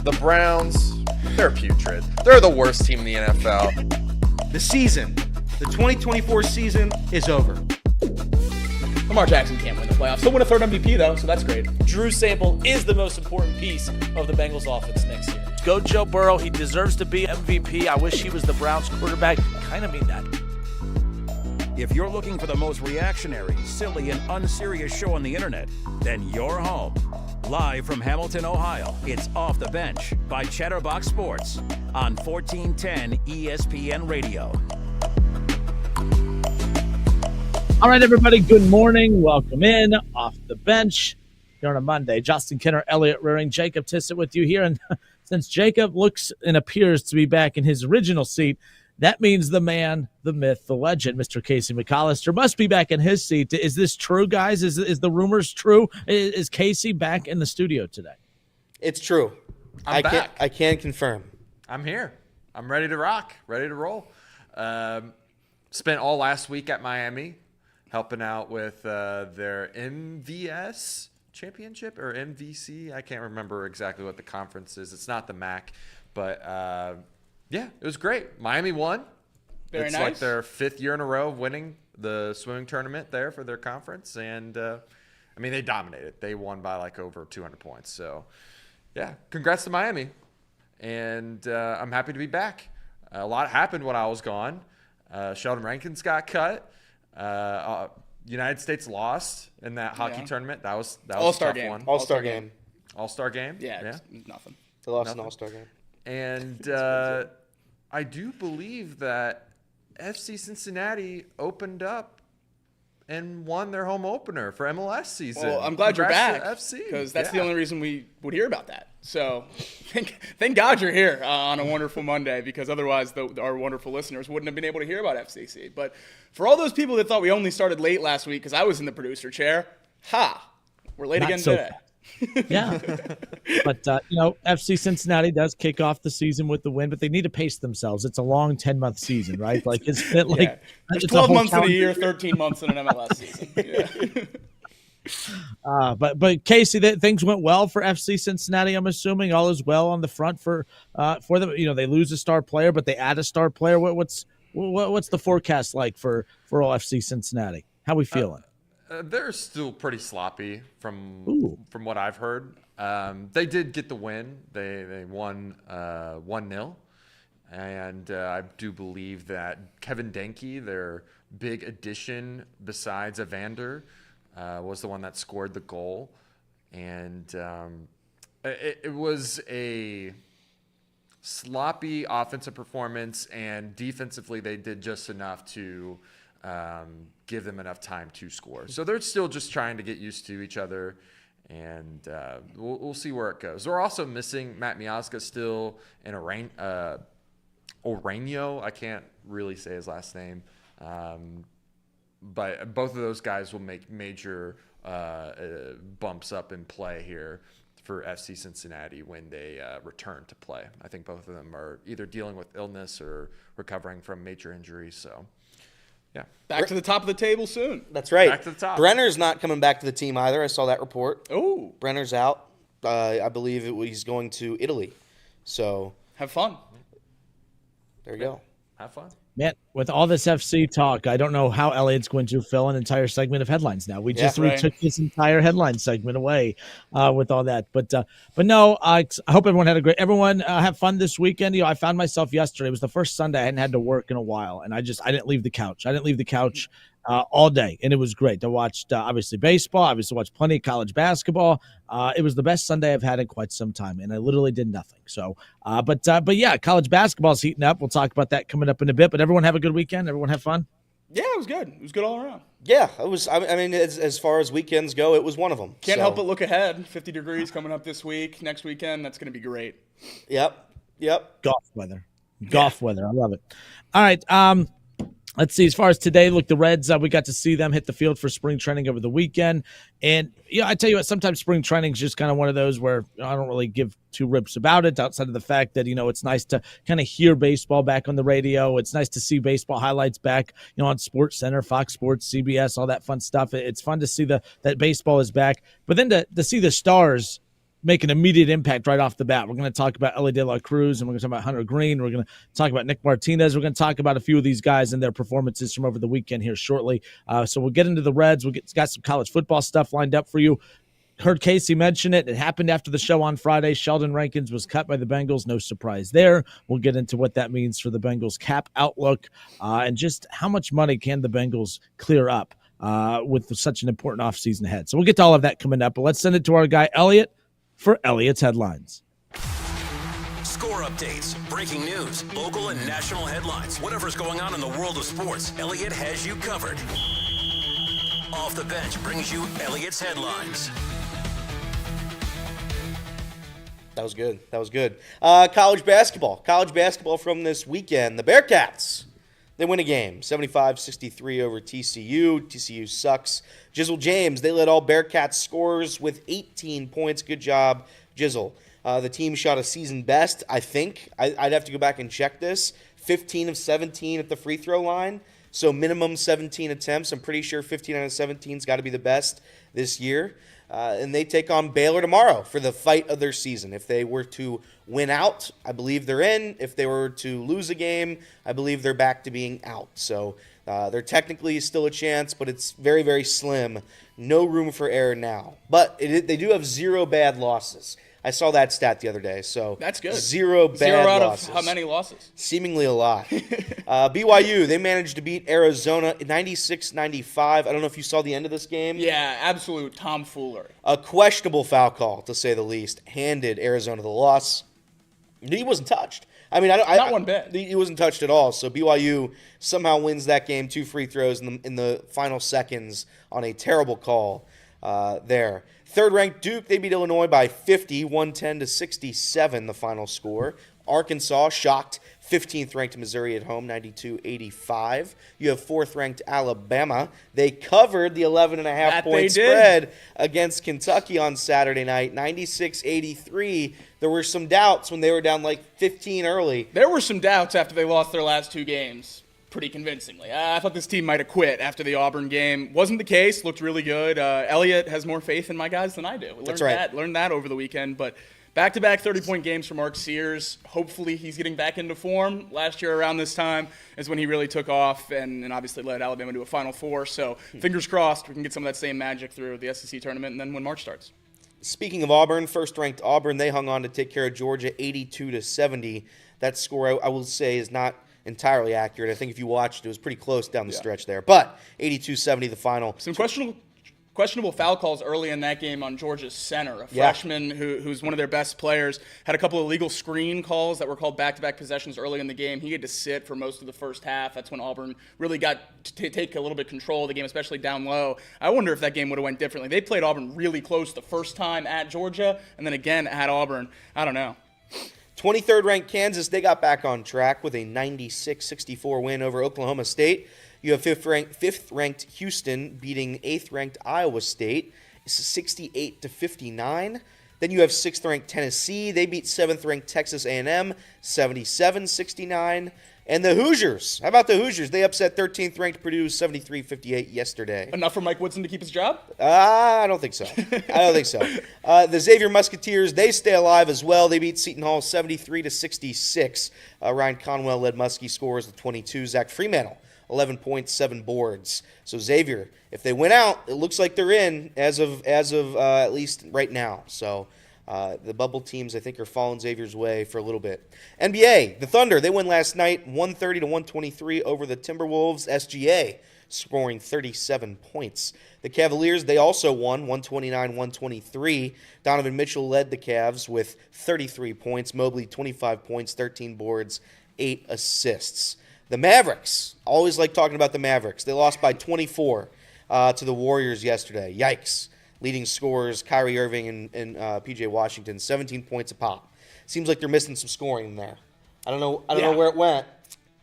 The Browns, they're putrid. They're the worst team in the NFL. The season, the 2024 season is over. Lamar Jackson can't win the playoffs. He'll win a third MVP, though, so that's great. Drew Sample is the most important piece of the Bengals offense next year. Go Joe Burrow. He deserves to be MVP. I wish he was the Browns quarterback. Kind of mean that. If you're looking for the most reactionary, silly, and unserious show on the internet, then you're home. Live from Hamilton, Ohio, it's Off the Bench by Chatterbox Sports on 1410 ESPN Radio. All right, everybody, good morning. Welcome in Off the Bench here on a Monday. Justin Kinner, Elliott Rearing, Jacob Tissett with you here. And since Jacob looks and appears to be back in his original seat, that means the man, the myth, the legend, Mr. Casey McAllister, must be back in his seat. Is this true, guys? Is the rumors true? Is Casey back in the studio today? It's true. I'm back. I can confirm. I'm here. I'm ready to rock, ready to roll. Spent all last week at Miami helping out with their MVS championship or MVC. I can't remember exactly what the conference is. It's not the MAC, but yeah, it was great. Miami won. Very it's nice. like their 5th year in a row of winning the swimming tournament there for their conference. And, I mean, they dominated. They won by like over 200 points. So, yeah, congrats to Miami. And I'm happy to be back. A lot happened when I was gone. Sheldon Rankins got cut. United States lost in that hockey tournament. That was All-Star a tough game. one. All-Star game. All-Star game? Yeah, it's nothing. They lost an All-Star game. And I do believe that FC Cincinnati opened up and won their home opener for MLS season. Well, I'm glad Congrats you're back to FC. because that's the only reason we would hear about that. So thank God you're here on a wonderful Monday, because otherwise our wonderful listeners wouldn't have been able to hear about FCC. But for all those people that thought we only started late last week because I was in the producer chair, we're late again today. Yeah. But, FC Cincinnati does kick off the season with the win, but they need to pace themselves. It's a long 10-month season, right? Like, it's There's 12 months in a year, 13 months in an MLS season. Yeah. But Casey, things went well for FC Cincinnati. I'm assuming all is well on the front for them. They lose a star player, but they add a star player. What's the forecast like for all FC Cincinnati? How we feeling? They're still pretty sloppy from what I've heard. They did get the win. They won 1-0. And I do believe that Kevin Denke, their big addition besides Evander, was the one that scored the goal. And it was a sloppy offensive performance, and defensively they did just enough to give them enough time to score. So they're still just trying to get used to each other, and we'll see where it goes. We're also missing Matt Miazga still and Oreno. I can't really say his last name. But both of those guys will make major bumps up in play here for FC Cincinnati when they return to play. I think both of them are either dealing with illness or recovering from major injuries. So, yeah. Back to the top of the table soon. That's right. Back to the top. Brenner's not coming back to the team either. I saw that report. Oh. Brenner's out. I believe he's going to Italy. So Have fun. there you go. Have fun. Man, with all this FC talk, I don't know how Elliott's going to fill an entire segment of headlines now. We took this entire headline segment away with all that. But no, I hope everyone had everyone have fun this weekend. I found myself yesterday. It was the first Sunday I hadn't had to work in a while, and I didn't leave the couch. I didn't leave the couch all day, and it was great. I watched obviously baseball. I obviously watched plenty of college basketball. It was the best Sunday I've had in quite some time, and I literally did nothing. So, but yeah, college basketball is heating up. We'll talk about that coming up in a bit. But everyone have a good weekend. Everyone have fun. Yeah, it was good. It was good all around. Yeah, it was. I mean, as far as weekends go, it was one of them. Can't help but look ahead. 50 degrees coming up this week. Next weekend, that's going to be great. Yep. Golf weather. I love it. All right. Let's see. As far as today, look, the Reds, we got to see them hit the field for spring training over the weekend. And, I tell you what, sometimes spring training is just kind of one of those where I don't really give two rips about it outside of the fact that, it's nice to kind of hear baseball back on the radio. It's nice to see baseball highlights back, on Sports Center, Fox Sports, CBS, all that fun stuff. It's fun to see that baseball is back. But then to see the Stars make an immediate impact right off the bat. We're going to talk about Elly De La Cruz, and we're going to talk about Hunter Green. We're going to talk about Nick Martinez. We're going to talk about a few of these guys and their performances from over the weekend here shortly. So we'll get into the Reds. Got some college football stuff lined up for you. Heard Casey mention it. It happened after the show on Friday. Sheldon Rankins was cut by the Bengals. No surprise there. We'll get into what that means for the Bengals cap outlook and just how much money can the Bengals clear up with such an important offseason ahead. So we'll get to all of that coming up. But let's send it to our guy, Elliot, for Elliot's Headlines. Score updates, breaking news, local and national headlines, whatever's going on in the world of sports, Elliot has you covered. Off the Bench brings you Elliot's Headlines. That was good. That was good. College basketball from this weekend. The Bearcats, they win a game, 75-63 over TCU. TCU sucks. Jizzle James, they led all Bearcats scorers with 18 points. Good job, Jizzle. The team shot a season best, I think. I'd have to go back and check this. 15 of 17 at the free throw line. So minimum 17 attempts. I'm pretty sure 15 out of 17's got to be the best this year. And they take on Baylor tomorrow for the fight of their season. If they were to win out, I believe they're in. If they were to lose a game, I believe they're back to being out. So they're technically still a chance, but it's very, very slim. No room for error now. But they do have 0 bad losses. I saw that stat the other day. So that's good. 0 bad 0 out losses. Of how many losses? Seemingly a lot. BYU, they managed to beat Arizona 96-95. I don't know if you saw the end of this game. Yeah, absolute tomfoolery. A questionable foul call, to say the least, handed Arizona the loss. He wasn't touched. I mean, not one bit. He wasn't touched at all. So BYU somehow wins that game, 2 free throws in the final seconds on a terrible call there. Third-ranked Duke, they beat Illinois by 50, 110-67, the final score. Arkansas shocked 15th-ranked Missouri at home, 92-85. You have 4th-ranked Alabama. They covered the 11.5-point spread against Kentucky on Saturday night, 96-83. There were some doubts when they were down like 15 early. There were some doubts after they lost their last 2 games. Pretty convincingly. I thought this team might have quit after the Auburn game. Wasn't the case. Looked really good. Elliott has more faith in my guys than I do. That's right. Learned that over the weekend. But back-to-back 30-point games for Mark Sears. Hopefully he's getting back into form. Last year around this time is when he really took off and obviously led Alabama to a Final Four. So fingers crossed we can get some of that same magic through the SEC tournament and then when March starts. Speaking of Auburn, first-ranked Auburn, they hung on to take care of Georgia 82-70. That score, I will say, is not entirely accurate. I think if you watched, it was pretty close down the stretch there. But 82-70 the final. Some questionable foul calls early in that game on Georgia's center. A freshman who's one of their best players had a couple of illegal screen calls that were called back-to-back possessions early in the game. He had to sit for most of the first half. That's when Auburn really got to take a little bit of control of the game, especially down low. I wonder if that game would have went differently. They played Auburn really close the first time at Georgia and then again at Auburn. I don't know. 23rd-ranked Kansas, they got back on track with a 96-64 win over Oklahoma State. You have 5th-ranked Houston beating 8th-ranked Iowa State, 68-59. Then you have 6th-ranked Tennessee. They beat 7th-ranked Texas A&M, 77-69. And the Hoosiers, how about the Hoosiers? They upset 13th-ranked Purdue 73-58 yesterday. Enough for Mike Woodson to keep his job? I don't think so. The Xavier Musketeers, they stay alive as well. They beat Seton Hall 73-66. Ryan Conwell led Muskie scores with 22. Zach Fremantle, 11 points, 7 boards. So Xavier, if they win out, it looks like they're in as of at least right now. So the bubble teams, I think, are falling Xavier's way for a little bit. NBA, the Thunder, they win last night 130-123 over the Timberwolves. SGA scoring 37 points. The Cavaliers, they also won 129-123. Donovan Mitchell led the Cavs with 33 points. Mobley, 25 points, 13 boards, 8 assists. The Mavericks, always like talking about the Mavericks. They lost by 24 to the Warriors yesterday. Yikes. Leading scorers, Kyrie Irving and P.J. Washington, 17 points apop. Seems like they're missing some scoring in there. I don't know where it went.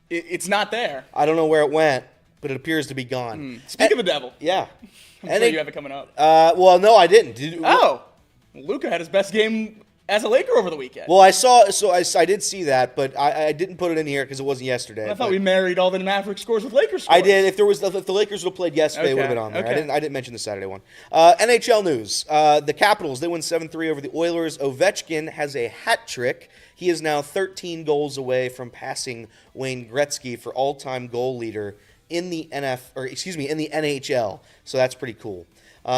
It's not there. I don't know where it went, but it appears to be gone. Speak of the devil. Yeah. I'm sure you have it coming up. Well, no, I didn't. Luka had his best game as a Laker over the weekend. Well, I did see that, but I didn't put it in here because it wasn't yesterday. I thought we married all the Maverick scores with Lakers scores. I did. If the Lakers would have played yesterday, it would have been on there. Okay. I didn't mention the Saturday one. NHL news: the Capitals, they win 7-3 over the Oilers. Ovechkin has a hat trick. He is now 13 goals away from passing Wayne Gretzky for all-time goal leader in the NHL. So that's pretty cool.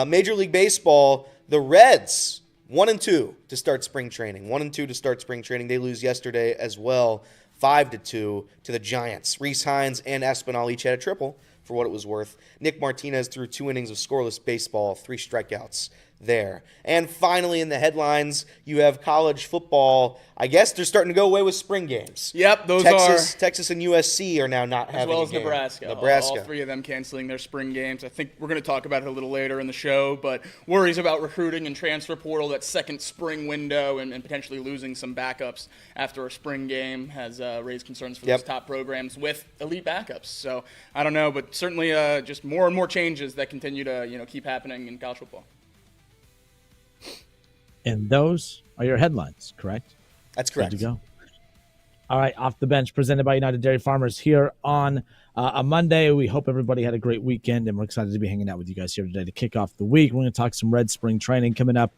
Major League Baseball, the Reds 1-2 to start spring training. 1-2 to start spring training. They lose yesterday as well, 5-2 to the Giants. Rhys Hines and Espinal each had a triple for what it was worth. Nick Martinez threw 2 innings of scoreless baseball, 3 strikeouts there. And finally, in the headlines, you have college football. I guess they're starting to go away with spring games. Yep, Texas and USC are now not having as well as a game. Nebraska. All 3 of them canceling their spring games. I think we're going to talk about it a little later in the show, but worries about recruiting and transfer portal, that second spring window, and potentially losing some backups after a spring game has raised concerns for those top programs with elite backups. So I don't know, but certainly just more and more changes that continue to keep happening in college football. And those are your headlines, correct? That's correct. Good to go. All right, Off the Bench, presented by United Dairy Farmers here on a Monday. We hope everybody had a great weekend, and we're excited to be hanging out with you guys here today to kick off the week. We're going to talk some Red Spring Training coming up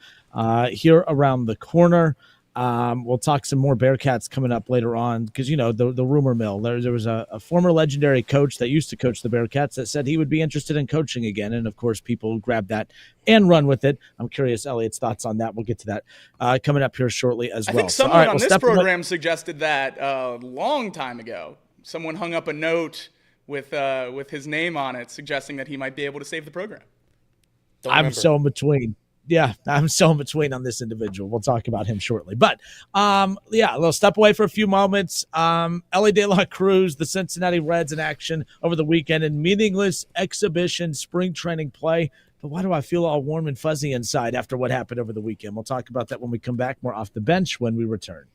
here around the corner. We'll talk some more Bearcats coming up later on because, the rumor mill. There was a former legendary coach that used to coach the Bearcats that said he would be interested in coaching again. And, of course, people grabbed that and run with it. I'm curious, Elliot's thoughts on that. We'll get to that coming up here shortly as well. I think someone on this program suggested that a long time ago. Someone hung up a note with his name on it suggesting that he might be able to save the program. I'm so in between. Yeah, I'm so in between on this individual. We'll talk about him shortly. But, a little step away for a few moments. Elly De La Cruz, the Cincinnati Reds in action over the weekend in meaningless exhibition spring training play. But why do I feel all warm and fuzzy inside after what happened over the weekend? We'll talk about that when we come back. More Off the Bench when we return.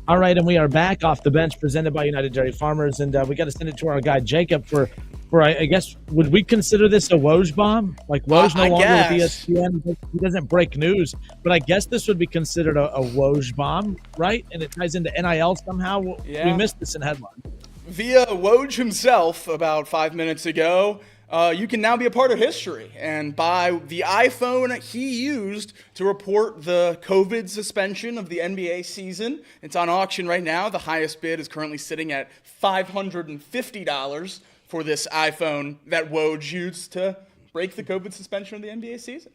All right, and we are back Off the Bench, presented by United Dairy Farmers, and we got to send it to our guy Jacob for I guess, would we consider this a Woj bomb? Like Woj no longer with ESPN, he doesn't break news, but I guess this would be considered a Woj bomb, right? And it ties into NIL somehow. Yeah. We missed this in headline. Via Woj himself about 5 minutes ago, you can now be a part of history and buy the iPhone he used to report the COVID suspension of the NBA season. It's on auction right now. The highest bid is currently sitting at $550 for this iPhone that Woj used to break the COVID suspension of the NBA season.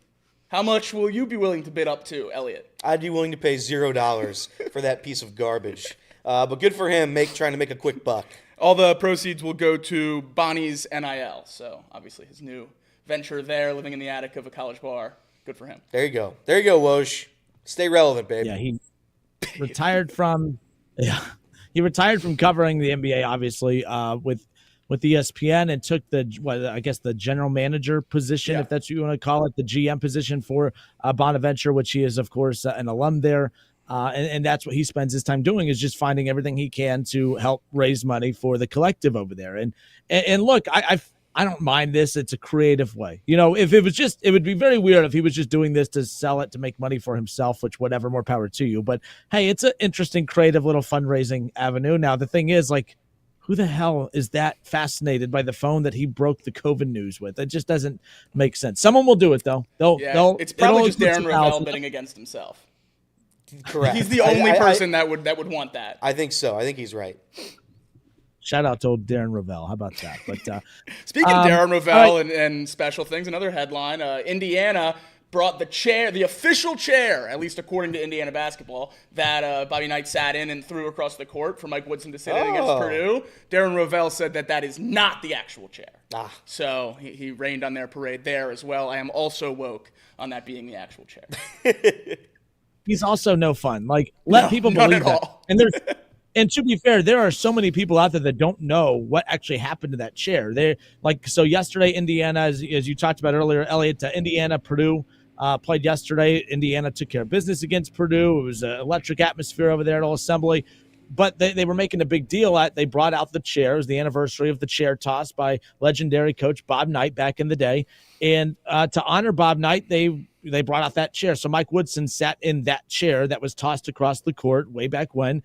How much will you be willing to bid up to, Elliot? I'd be willing to pay $0 for that piece of garbage. But good for him trying to make a quick buck. All the proceeds will go to Bonnie's NIL. So obviously his new venture there, living in the attic of a college bar. Good for him. There you go. There you go, Woj. Stay relevant, babe. Yeah, he retired from covering the NBA, obviously, with ESPN, and took the general manager position, if that's what you want to call it, the GM position for Bonaventure, which he is, of course, an alum there. And that's what he spends his time doing, is just finding everything he can to help raise money for the collective over there. And look, I don't mind this. It's a creative way. If it was just, it would be very weird if he was just doing this to sell it to make money for himself, which whatever, more power to you. But hey, it's an interesting, creative little fundraising avenue. Now, the thing is, like, who the hell is that fascinated by the phone that he broke the COVID news with? It just doesn't make sense. Someone will do it, though. It's probably just Darren Rovell betting against himself. Correct. He's the only person that would want that. I think so. I think he's right. Shout out to old Darren Rovell. How about that? But speaking of Darren Rovell and special things, another headline: Indiana brought the official chair, at least according to Indiana basketball, that Bobby Knight sat in and threw across the court for Mike Woodson to sit in against Purdue. Darren Rovell said that is not the actual chair. So he rained on their parade there as well. I am also woke on that being the actual chair. He's also no fun. Like, let people believe that. All. And to be fair, there are so many people out there that don't know what actually happened to that chair. So yesterday, Indiana, as you talked about earlier, Elliot, Indiana, Purdue played yesterday. Indiana took care of business against Purdue. It was an electric atmosphere over there at All Assembly. But they were making a big deal they brought out the chair. It was the anniversary of the chair toss by legendary coach Bob Knight back in the day. And to honor Bob Knight, they brought out that chair. So Mike Woodson sat in that chair that was tossed across the court way back when.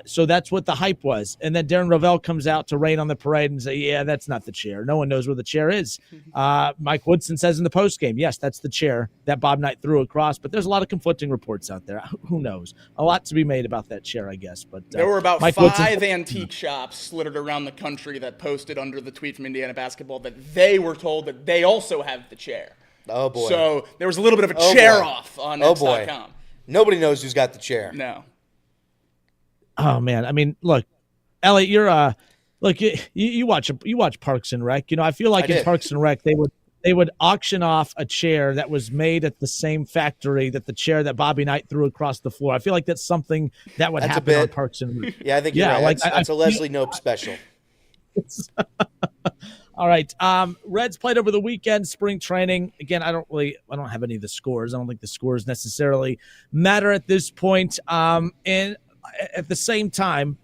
So that's what the hype was. And then Darren Rovell comes out to rain on the parade and say, yeah, that's not the chair. No one knows where the chair is. Mike Woodson says in the postgame, yes, that's the chair that Bob Knight threw across. But there's a lot of conflicting reports out there. Who knows? A lot to be made about that chair, I guess. But there were about five antique shops littered around the country that posted under the tweet from Indiana basketball that they were told that they also have the chair. Oh, boy. So there was a little bit of a chair off on X.com. Nobody knows who's got the chair. No. Oh, man. I mean, look, Elly, you're look, you watch Parks and Rec. I feel like in Parks and Rec they would auction off a chair that was made at the same factory that the chair that Bobby Knight threw across the floor. I feel like that's something that would happen on Parks and Rec. Yeah, I think you're right. That's a Leslie Knope special. All right. Reds played over the weekend, spring training. Again, I don't have any of the scores. I don't think the scores necessarily matter at this point. And at the same time,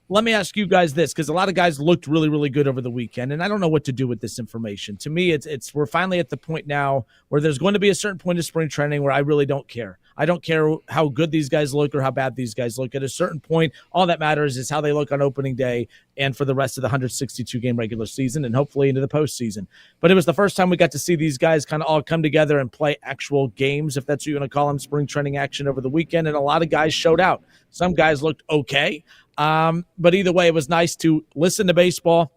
let me ask you guys this, because a lot of guys looked really, really good over the weekend, and I don't know what to do with this information. To me, we're finally at the point now where there's going to be a certain point of spring training where I really don't care. I don't care how good these guys look or how bad these guys look. At a certain point, all that matters is how they look on opening day and for the rest of the 162-game regular season and hopefully into the postseason. But it was the first time we got to see these guys kind of all come together and play actual games, if that's what you want to call them, spring training action over the weekend, and a lot of guys showed out. Some guys looked okay. But either way, it was nice to listen to baseball,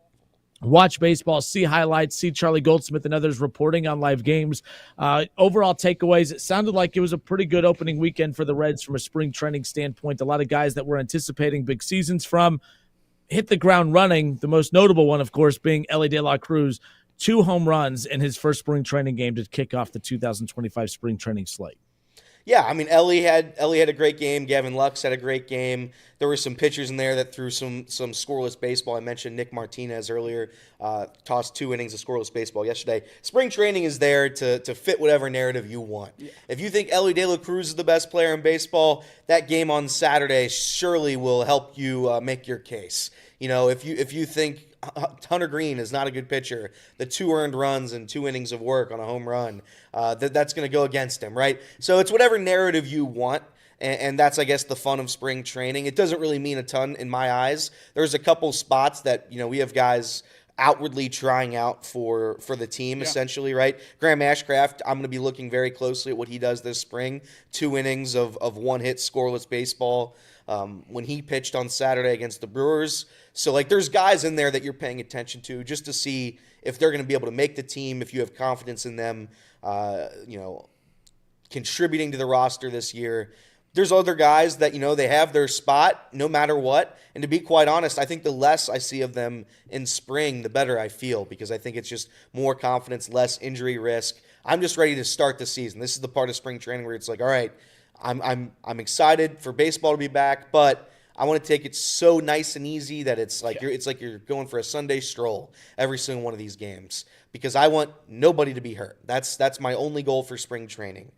watch baseball, see highlights, see Charlie Goldsmith and others reporting on live games. Overall takeaways, it sounded like it was a pretty good opening weekend for the Reds from a spring training standpoint. A lot of guys that were anticipating big seasons from hit the ground running, the most notable one, of course, being Elly de la Cruz, 2 home runs in his first spring training game to kick off the 2025 spring training slate. Yeah, I mean, Elly had a great game. Gavin Lux had a great game. There were some pitchers in there that threw some scoreless baseball. I mentioned Nick Martinez earlier, tossed 2 innings of scoreless baseball yesterday. Spring training is there to fit whatever narrative you want. Yeah. If you think Elly de la Cruz is the best player in baseball, that game on Saturday surely will help you make your case. If you think Hunter Green is not a good pitcher, the 2 earned runs and 2 innings of work on a home run, that's going to go against him, right? So it's whatever narrative you want, and that's, I guess, the fun of spring training. It doesn't really mean a ton in my eyes. There's a couple spots that, we have guys outwardly trying out for the team, essentially, right? Graham Ashcraft, I'm going to be looking very closely at what he does this spring. 2 innings of 1-hit scoreless baseball when he pitched on Saturday against the Brewers. So, there's guys in there that you're paying attention to just to see if they're going to be able to make the team, if you have confidence in them, contributing to the roster this year. There's other guys that, they have their spot no matter what. And to be quite honest, I think the less I see of them in spring, the better I feel, because I think it's just more confidence, less injury risk. I'm just ready to start the season. This is the part of spring training where it's like, all right, I'm excited for baseball to be back, but I want to take it so nice and easy that it's like you're going for a Sunday stroll every single one of these games, because I want nobody to be hurt. That's my only goal for spring training.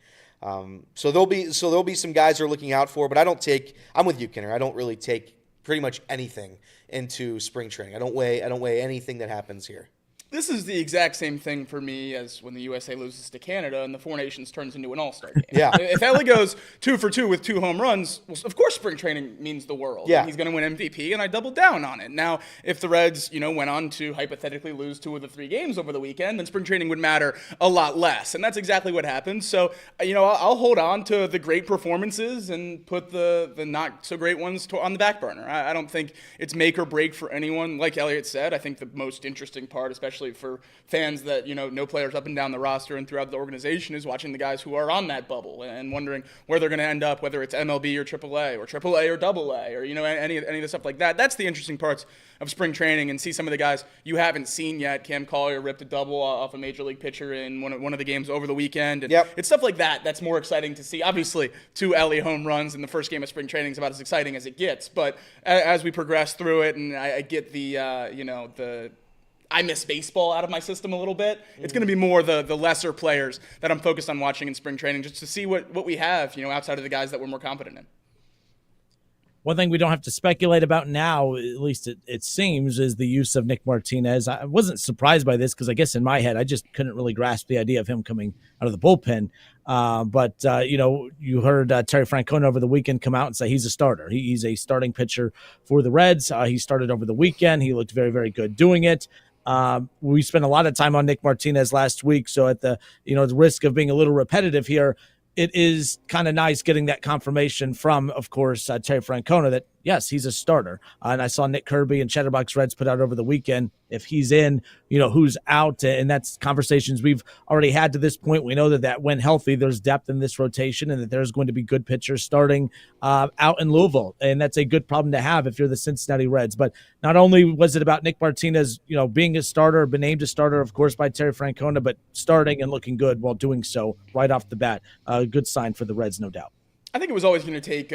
So there'll be some guys who are looking out for, but I'm with you, Kenner. I don't really take pretty much anything into spring training. I don't weigh anything that happens here. This is the exact same thing for me as when the USA loses to Canada and the Four Nations turns into an all-star game. Yeah. If Elly goes 2 for 2 with 2 home runs, well, of course spring training means the world. Yeah. And he's going to win MVP, and I doubled down on it. Now, if the Reds, went on to hypothetically lose 2 of the 3 games over the weekend, then spring training would matter a lot less. And that's exactly what happened. So, I'll hold on to the great performances and put the not so great ones on the back burner. I don't think it's make or break for anyone. Like Elliot said, I think the most interesting part, especially for fans that know players up and down the roster and throughout the organization, is watching the guys who are on that bubble and wondering where they're going to end up, whether it's MLB or AAA or AA or any of the stuff like that. That's the interesting parts of spring training, and see some of the guys you haven't seen yet. Cam Collier ripped a double off a major league pitcher in one of the games over the weekend, and it's stuff like that that's more exciting to see. Obviously, 2 Elly home runs in the first game of spring training is about as exciting as it gets, but as we progress through it, and I get the I miss baseball out of my system a little bit. It's going to be more the lesser players that I'm focused on watching in spring training, just to see what we have, outside of the guys that we're more confident in. One thing we don't have to speculate about now, at least it seems, is the use of Nick Martinez. I wasn't surprised by this because I guess in my head I just couldn't really grasp the idea of him coming out of the bullpen. But you heard Terry Francona over the weekend come out and say he's a starter. He's a starting pitcher for the Reds. He started over the weekend. He looked very, very good doing it. We spent a lot of time on Nick Martinez last week, so at the risk of being a little repetitive here, it is kind of nice getting that confirmation from, of course, Terry Francona that, yes, he's a starter. And I saw Nick Kirby and Chatterbox Reds put out over the weekend, if he's in, who's out. And that's conversations we've already had to this point. We know that when healthy, there's depth in this rotation and that there's going to be good pitchers starting out in Louisville. And that's a good problem to have if you're the Cincinnati Reds. But not only was it about Nick Martinez, being a starter, been named a starter, of course, by Terry Francona, but starting and looking good while doing so right off the bat. A good sign for the Reds, no doubt. I think it was always going to take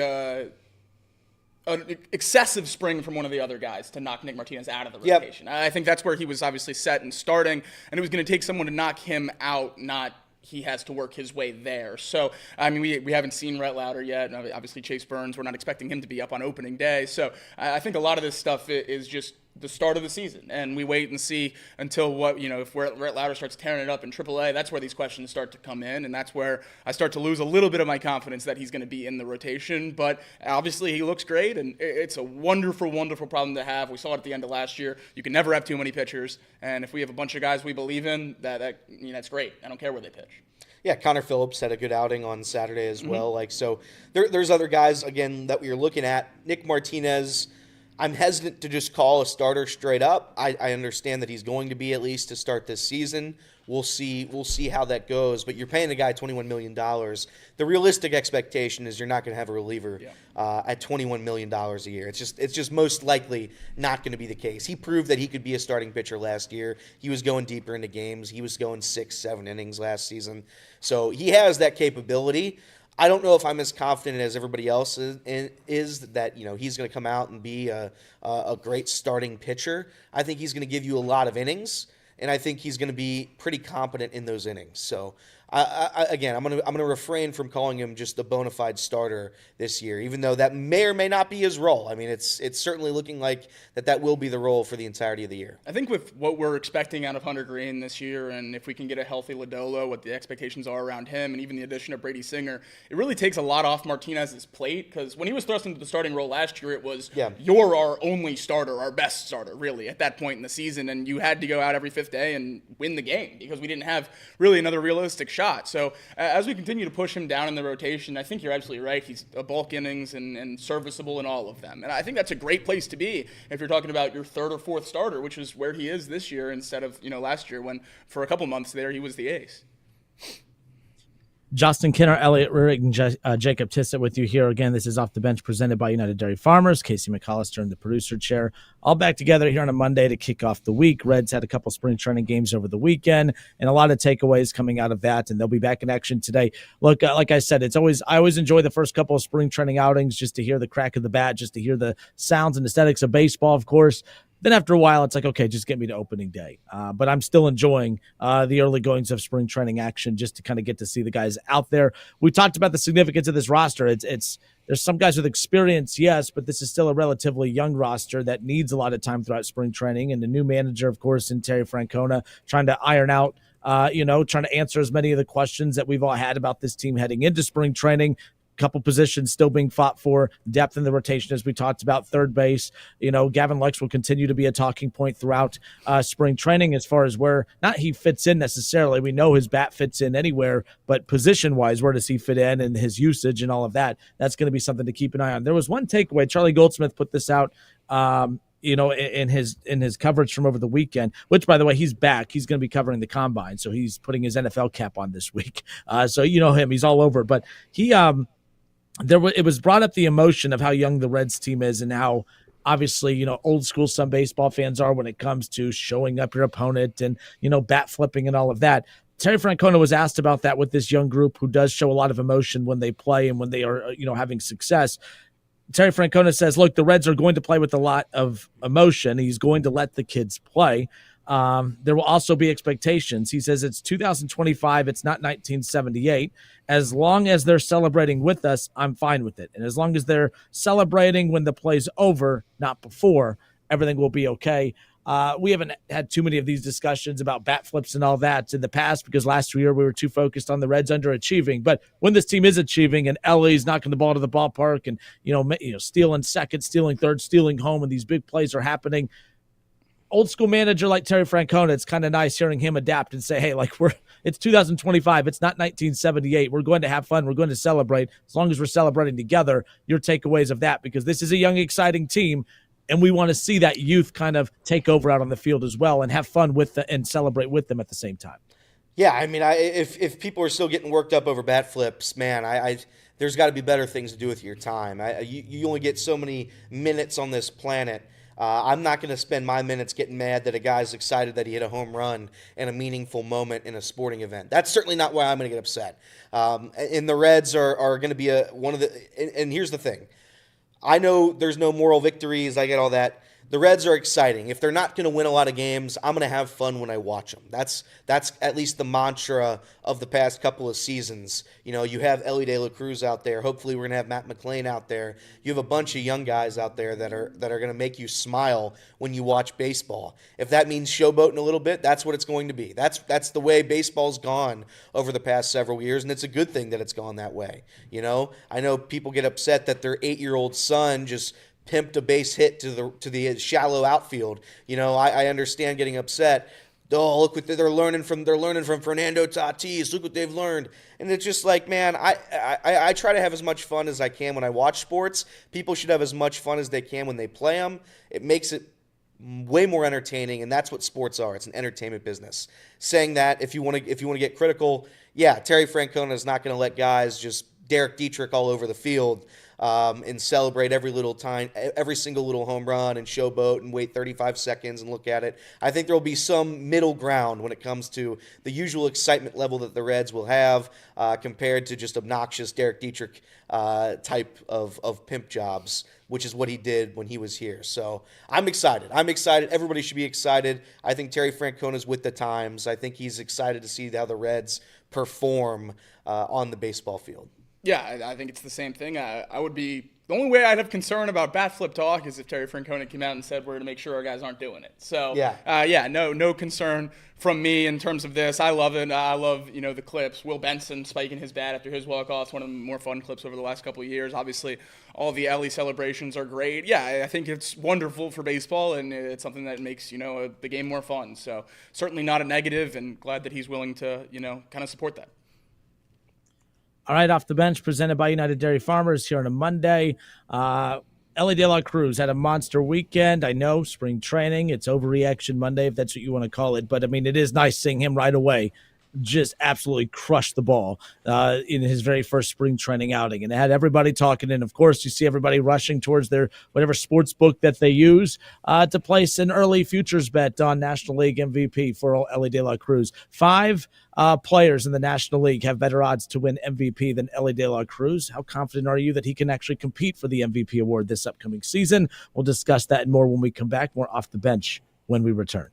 an excessive spring from one of the other guys to knock Nick Martinez out of the rotation. I think that's where he was obviously set and starting, and it was going to take someone to knock him out, not he has to work his way there. So, I mean, we haven't seen Rhett Lauder yet. Obviously, Chase Burns, we're not expecting him to be up on opening day. So I think a lot of this stuff is just the start of the season, and we wait and see until if Rhett Lauder starts tearing it up in AAA, that's where these questions start to come in, and that's where I start to lose a little bit of my confidence that he's going to be in the rotation. But obviously he looks great, and it's a wonderful, wonderful problem to have. We saw it at the end of last year. You can never have too many pitchers, and if we have a bunch of guys we believe in, that's great. I don't care where they pitch. Yeah, Connor Phillips had a good outing on Saturday as well. There's other guys, again, that we're looking at. Nick Martinez, I'm hesitant to just call a starter straight up. I understand that he's going to be at least to start this season. We'll see how that goes. But you're paying the guy $21 million. The realistic expectation is you're not going to have a reliever at $21 million a year. It's just most likely not going to be the case. He proved that he could be a starting pitcher last year. He was going deeper into games. He was going 6-7 innings last season. So he has that capability. I don't know if I'm as confident as everybody else is that he's going to come out and be a great starting pitcher. I think he's going to give you a lot of innings, and I think he's going to be pretty competent in those innings. So I'm going to refrain from calling him just a bona fide starter this year, even though that may or may not be his role. I mean, it's certainly looking like that will be the role for the entirety of the year. I think with what we're expecting out of Hunter Green this year, and if we can get a healthy Lodolo, what the expectations are around him, and even the addition of Brady Singer, it really takes a lot off Martinez's plate, because when he was thrust into the starting role last year, it was you're our only starter, our best starter, really, at that point in the season, and you had to go out every fifth day and win the game because we didn't have really another realistic shot. So as we continue to push him down in the rotation, I think you're absolutely right. He's a bulk innings and serviceable in all of them. And I think that's a great place to be if you're talking about your third or fourth starter, which is where he is this year instead of last year when for a couple months there he was the ace. Justin Kinner, Elliot Rurik, and Jacob Tissett with you here again. This is Off the Bench presented by United Dairy Farmers. Casey McAllister in the producer chair. All back together here on a Monday to kick off the week. Reds had a couple spring training games over the weekend and a lot of takeaways coming out of that, and they'll be back in action today. Look, like I said, I always enjoy the first couple of spring training outings just to hear the crack of the bat, just to hear the sounds and aesthetics of baseball, of course. Then after a while, it's like, okay, just get me to opening day. But I'm still enjoying the early goings of spring training action just to kind of get to see the guys out there. We talked about the significance of this roster. There's some guys with experience, yes, but this is still a relatively young roster that needs a lot of time throughout spring training. And the new manager, of course, in Terry Francona, trying to iron out, trying to answer as many of the questions that we've all had about this team heading into spring training. Couple positions still being fought for, depth in the rotation, as we talked about, third base. Gavin Lux will continue to be a talking point throughout spring training as far as where not he fits in necessarily. We know his bat fits in anywhere, but position-wise, where does he fit in and his usage and all of that? That's going to be something to keep an eye on. There was one takeaway. Charlie Goldsmith put this out in his coverage from over the weekend, which, by the way, he's back. He's going to be covering the combine, so he's putting his NFL cap on this week. So you know him. He's all over. But he it was brought up the emotion of how young the Reds team is and how obviously, old school some baseball fans are when it comes to showing up your opponent and, bat flipping and all of that. Terry Francona was asked about that with this young group who does show a lot of emotion when they play and when they are, having success. Terry Francona says, look, the Reds are going to play with a lot of emotion. He's going to let the kids play. There will also be expectations. He says it's 2025. It's not 1978. As long as they're celebrating with us, I'm fine with it. And as long as they're celebrating when the play's over, not before, everything will be okay. We haven't had too many of these discussions about bat flips and all that in the past because last year we were too focused on the Reds underachieving. But when this team is achieving and Elly's knocking the ball to the ballpark and, stealing second, stealing third, stealing home, and these big plays are happening, old school manager like Terry Francona, it's kind of nice hearing him adapt and say, hey, it's 2025. It's not 1978. We're going to have fun. We're going to celebrate. As long as we're celebrating together, your takeaways of that, because this is a young, exciting team. And we want to see that youth kind of take over out on the field as well and have fun with and celebrate with them at the same time. Yeah, I mean, if people are still getting worked up over bat flips, man, there's got to be better things to do with your time. You only get so many minutes on this planet. I'm not going to spend my minutes getting mad that a guy's excited that he hit a home run in a meaningful moment in a sporting event. That's certainly not why I'm going to get upset. And the Reds are going to be one of the – and here's the thing. I know there's no moral victories. I get all that. The Reds are exciting. If they're not going to win a lot of games, I'm going to have fun when I watch them. That's at least the mantra of the past couple of seasons. You have Elly de la Cruz out there. Hopefully we're going to have Matt McClain out there. You have a bunch of young guys out there that are going to make you smile when you watch baseball. If that means showboating a little bit, that's what it's going to be. That's the way baseball's gone over the past several years, and it's a good thing that it's gone that way. I know people get upset that their 8-year-old son just pimped a base hit to the shallow outfield. I understand getting upset. Oh, look what they're learning from Fernando Tatis. Look what they've learned. And it's just like, man, I try to have as much fun as I can when I watch sports. People should have as much fun as they can when they play them. It makes it way more entertaining, and that's what sports are. It's an entertainment business. Saying that, if you want to get critical, yeah, Terry Francona is not going to let guys just Derek Dietrich all over the field and celebrate every single little home run and showboat and wait 35 seconds and look at it. I think there will be some middle ground when it comes to the usual excitement level that the Reds will have compared to just obnoxious Derek Dietrich type of pimp jobs, which is what he did when he was here. So I'm excited. Everybody should be excited. I think Terry Francona's with the times. I think he's excited to see how the Reds perform on the baseball field. Yeah, I think it's the same thing. I would be the only way I'd have concern about bat flip talk is if Terry Francona came out and said we're going to make sure our guys aren't doing it. So no concern from me in terms of this. I love it. I love the clips. Will Benson spiking his bat after his walk-off. One of the more fun clips over the last couple of years. Obviously, all the Elly celebrations are great. Yeah, I think it's wonderful for baseball, and it's something that makes the game more fun. So certainly not a negative, and glad that he's willing to kind of support that. All right, Off the Bench, presented by United Dairy Farmers here on a Monday. Elly de la Cruz had a monster weekend. I know, spring training. It's Overreaction Monday, if that's what you want to call it. But, I mean, it is nice seeing him right away just absolutely crushed the ball in his very first spring training outing. And it had everybody talking. And, of course, you see everybody rushing towards their whatever sports book that they use to place an early futures bet on National League MVP for Elly De La Cruz. 5 players in the National League have better odds to win MVP than Elly De La Cruz. How confident are you that he can actually compete for the MVP award this upcoming season? We'll discuss that and more when we come back. More Off the Bench when we return.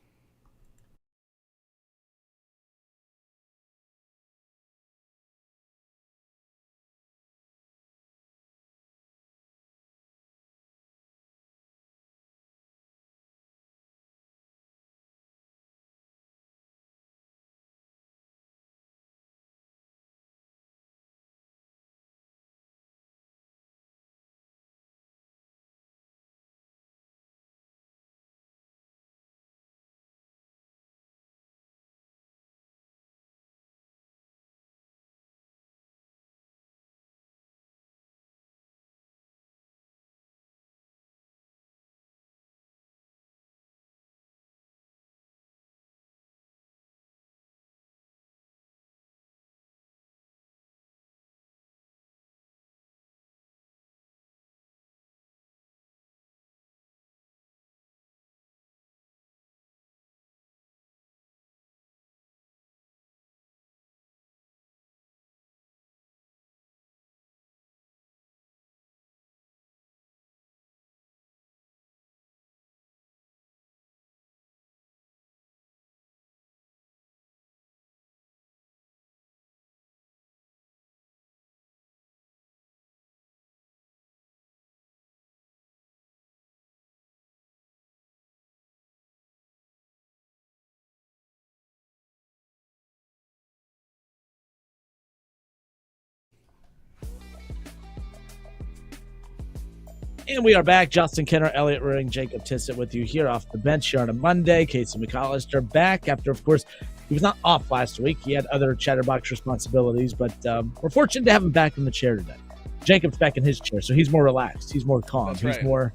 And we are back. Justin Kenner, Elliot Ring, Jacob Tissett with you here off the bench here on a Monday. Casey McAllister back after, of course, he was not off last week. He had other Chatterbox responsibilities, but we're fortunate to have him back in the chair today. Jacob's back in his chair, so he's more relaxed. He's more calm. He's more,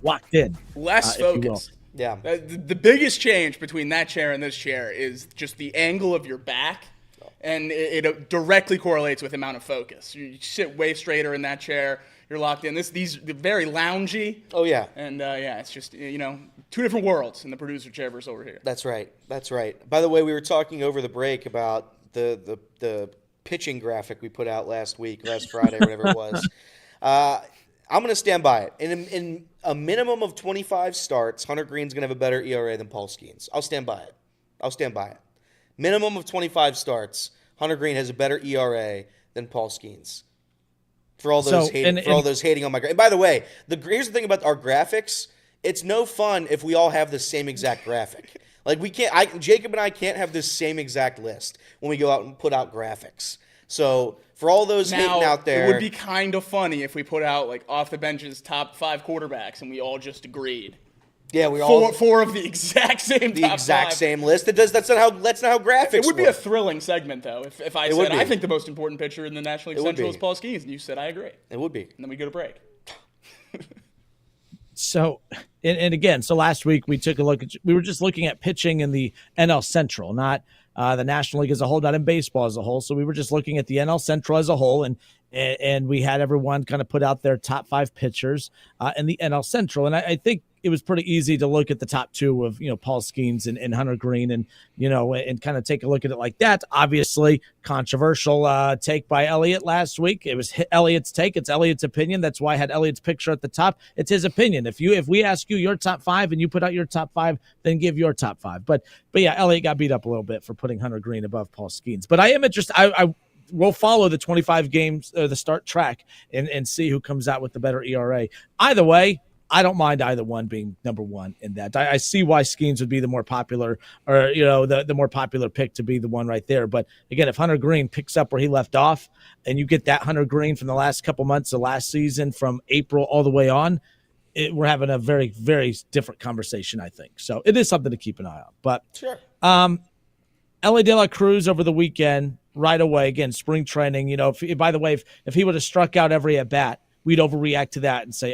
locked in. Less focused. Yeah. The biggest change between that chair and this chair is just the angle of your back, and it directly correlates with the amount of focus. You sit way straighter in that chair. You're locked in. These very loungy. Oh, yeah. And, it's just, two different worlds in the producer chair versus over here. That's right. By the way, we were talking over the break about the pitching graphic we put out last Friday, whatever it was. I'm going to stand by it. In a minimum of 25 starts, Hunter Green's going to have a better ERA than Paul Skeens. I'll stand by it. Minimum of 25 starts, Hunter Green has a better ERA than Paul Skeens. For all those hating on my graphic. And by the way, here's the thing about our graphics. It's no fun if we all have the same exact graphic. Like Jacob and I can't have this same exact list when we go out and put out graphics. So for all those hating out there, it would be kind of funny if we put out like off the bench's top 5 quarterbacks and we all just agreed. Yeah, we all four of the exact same same list. That's not how graphics. It would be a thrilling segment though if I said I think the most important pitcher in the National League Central is Paul Skeens, and you said I agree. It would be, and then we go to break. So, and again, last week we took a look at. We were just looking at pitching in the NL Central, not the National League as a whole, not in baseball as a whole. So we were just looking at the NL Central as a whole, and we had everyone kind of put out their top 5 pitchers in the NL Central, and I think it was pretty easy to look at the top 2 of Paul Skeens and Hunter Green, and and kind of take a look at it like that. Obviously, controversial take by Elliot last week. It was Elliot's take. It's Elliot's opinion. That's why I had Elliot's picture at the top. It's his opinion. If we ask you your top 5 and you put out your top 5, then give your top 5. But yeah, Elliot got beat up a little bit for putting Hunter Green above Paul Skeens. But I am interested. I will follow the 25 games, the start track, and see who comes out with the better ERA. Either way, I don't mind either one being number 1 in that. I see why Skeens would be the more popular, or the more popular pick to be the one right there. But again, if Hunter Green picks up where he left off, and you get that Hunter Green from the last couple months of last season, from April all the way on, we're having a very, very different conversation, I think. So it is something to keep an eye on. But sure. Elly De La Cruz over the weekend, right away, again, spring training. By the way, if he would have struck out every at bat we'd overreact to that and say,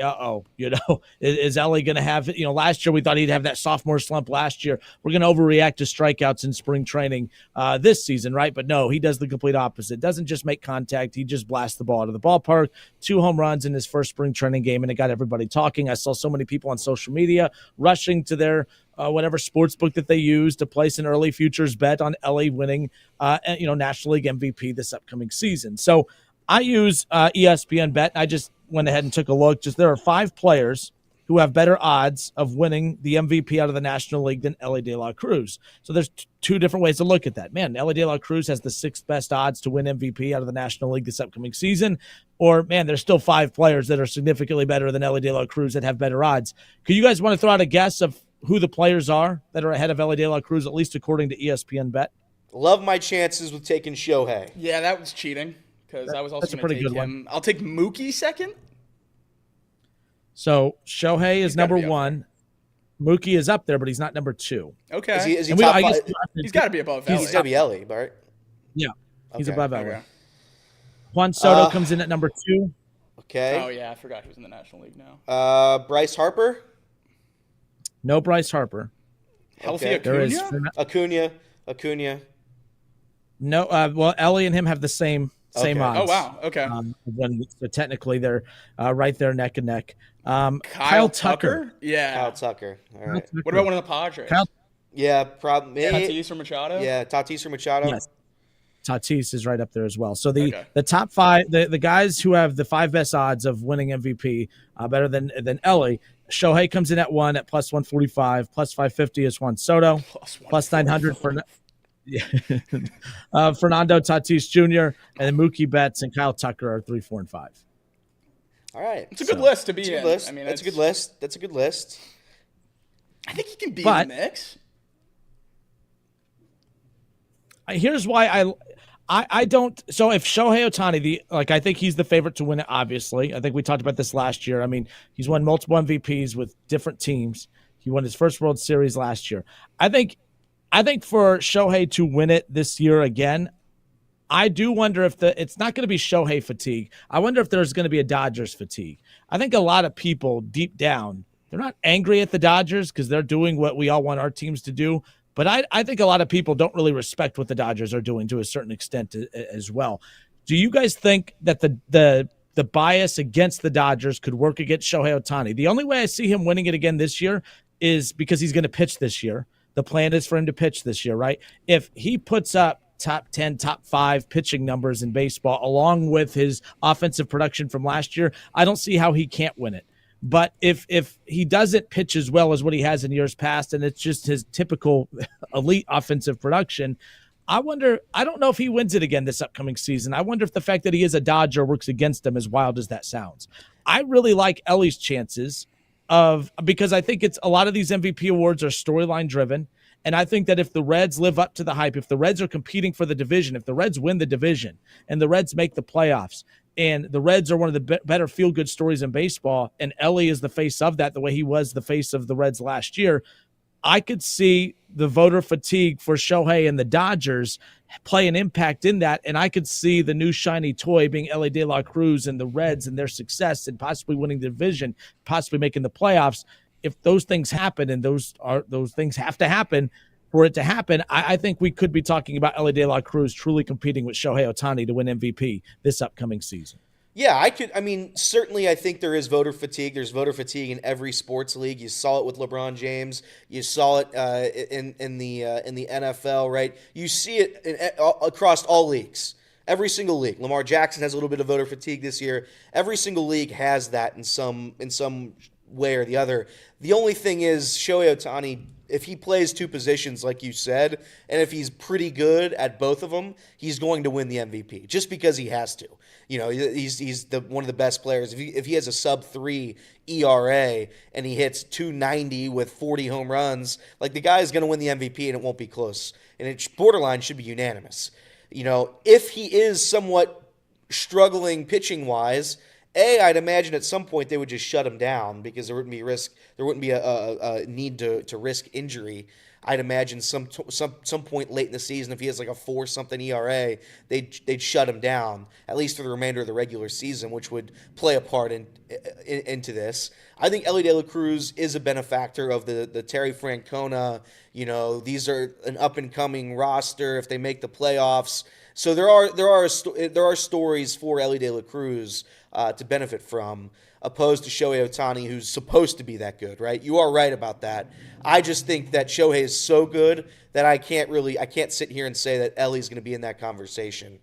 is Elly going to have, last year we thought he'd have that sophomore slump last year. We're going to overreact to strikeouts in spring training this season, right? But no, he does the complete opposite. Doesn't just make contact. He just blasts the ball out of the ballpark. 2 home runs in his first spring training game, and it got everybody talking. I saw so many people on social media rushing to their whatever sports book that they use to place an early futures bet on Elly winning, National League MVP this upcoming season. So I use ESPN Bet. I just went ahead and took a look. There are 5 players who have better odds of winning the MVP out of the National League than Elly De La Cruz. So there's 2 different ways to look at that. Man, Elly De La Cruz has the 6th best odds to win MVP out of the National League this upcoming season. Or, man, there's still 5 players that are significantly better than Elly De La Cruz that have better odds. Could you guys want to throw out a guess of who the players are that are ahead of Elly De La Cruz, at least according to ESPN Bet? Love my chances with taking Shohei. Yeah, that was cheating because I was also That's a going to pretty take good him. I'll take Mookie second. So Shohei is number 1. Mookie is up there, but he's not number 2. Okay. Is he top 5? He's got to be above Elly. He's got to be Elly, right? Yeah, he's Okay. above Elly. Okay. Juan Soto comes in at number 2. Okay. Oh, yeah, I forgot he was in the National League now. Bryce Harper? No Bryce Harper. Healthy Okay. There is Acuna. no. Well, Elly and him have the same Okay. odds. Oh, wow. Okay. So technically, they're right there neck and neck. Kyle Tucker? Yeah. Kyle Tucker. All right. What about one of the Padres? Yeah, probably. Tatis or Machado? Yeah, Tatis or Machado. Yes. Tatis is right up there as well. So the top 5, the guys who have the 5 best odds of winning MVP better than Elly. Shohei comes in at 1 at plus 145, plus 550 is Juan Soto, plus 900 for Fernando Tatis Jr. and then Mookie Betts and Kyle Tucker are 3, 4, and 5. All right. It's a good list to be in. List. I mean, That's a good list. That's a good list. I think he can be in the mix. Here's why I don't. So if Shohei Ohtani, I think he's the favorite to win it, obviously. I think we talked about this last year. I mean, he's won multiple MVPs with different teams. He won his first World Series last year. I think for Shohei to win it this year again, I do wonder if it's not going to be Shohei fatigue. I wonder if there's going to be a Dodgers fatigue. I think a lot of people deep down, they're not angry at the Dodgers because they're doing what we all want our teams to do. But I think a lot of people don't really respect what the Dodgers are doing to a certain extent as well. Do you guys think that the bias against the Dodgers could work against Shohei Ohtani? The only way I see him winning it again this year is because he's going to pitch this year. The plan is for him to pitch this year, right? If he puts up top 10, top 5 pitching numbers in baseball along with his offensive production from last year, I don't see how he can't win it. But if he doesn't pitch as well as what he has in years past, and it's just his typical elite offensive production, I don't know if he wins it again this upcoming season. I wonder if the fact that he is a Dodger works against him, as wild as that sounds. I really like Elly's chances because I think it's a lot of these MVP awards are storyline driven. And I think that if the Reds live up to the hype, if the Reds are competing for the division, if the Reds win the division and the Reds make the playoffs, and the Reds are one of the better feel-good stories in baseball, and Elly is the face of that the way he was the face of the Reds last year, I could see the voter fatigue for Shohei and the Dodgers play an impact in that, and I could see the new shiny toy being Elly De La Cruz and the Reds and their success and possibly winning the division, possibly making the playoffs. If those things happen, and those things have to happen for it to happen, I think we could be talking about Elly De La Cruz truly competing with Shohei Ohtani to win MVP this upcoming season. Yeah, certainly I think there is voter fatigue. There's voter fatigue in every sports league. You saw it with LeBron James. You saw it in the NFL, right? You see it across all leagues. Every single league. Lamar Jackson has a little bit of voter fatigue this year. Every single league has that in some way or the other. The only thing is Shohei Ohtani, if he plays 2 positions like you said, and if he's pretty good at both of them, he's going to win the MVP just because he has to. You know, he's one of the best players. If he has a sub-3 ERA and he hits 290 with 40 home runs, like the guy is going to win the MVP and it won't be close. And it borderline should be unanimous. You know, if he is somewhat struggling pitching-wise, I'd imagine at some point they would just shut him down because there wouldn't be risk. There wouldn't be a need to risk injury. I'd imagine some point late in the season, if he has like a 4-something ERA, they'd shut him down, at least for the remainder of the regular season, which would play a part into this. I think Elly De La Cruz is a benefactor of the Terry Francona. These are an up-and-coming roster if they make the playoffs. So there are stories for Elly De La Cruz to benefit from, opposed to Shohei Ohtani, who's supposed to be that good, right? You are right about that. I just think that Shohei is so good that I can't sit here and say that Elly's going to be in that conversation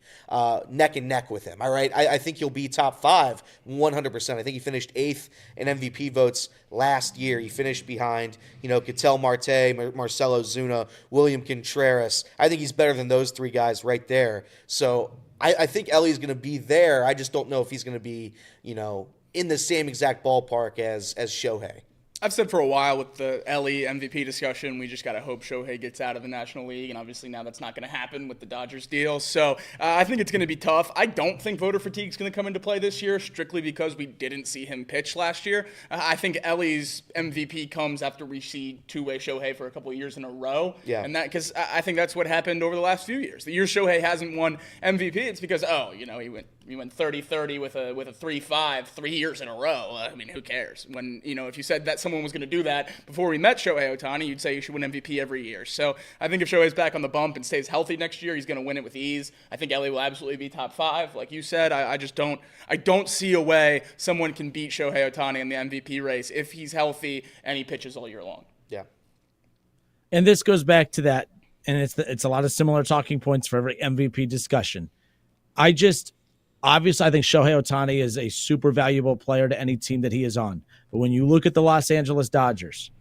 neck and neck with him. All right, I think he'll be top 5, 100%. I think he finished 8th in MVP votes last year. He finished behind, Ketel Marte, Marcell Ozuna, William Contreras. I think he's better than those 3 guys right there. So I think Elly's going to be there. I just don't know if he's going to be, in the same exact ballpark as Shohei. I've said for a while with the Elly MVP discussion, we just got to hope Shohei gets out of the National League, and obviously now that's not going to happen with the Dodgers deal. So I think it's going to be tough. I don't think voter fatigue is going to come into play this year, strictly because we didn't see him pitch last year. I think Elly's MVP comes after we see two-way Shohei for a couple of years in a row. Yeah. And that, because I think that's what happened over the last few years. The year Shohei hasn't won MVP, it's because, he went 30-30 with a 3-5 3 years in a row. I mean, who cares? When, if you said that someone was going to do that before we met Shohei Ohtani, you'd say you should win MVP every year. So I think if Shohei's back on the bump and stays healthy next year, he's going to win it with ease. I think Elly will absolutely be top 5. Like you said, I just don't see a way someone can beat Shohei Ohtani in the MVP race if he's healthy and he pitches all year long. Yeah. And this goes back to that, and it's a lot of similar talking points for every MVP discussion. Obviously, I think Shohei Ohtani is a super valuable player to any team that he is on. But when you look at the Los Angeles Dodgers,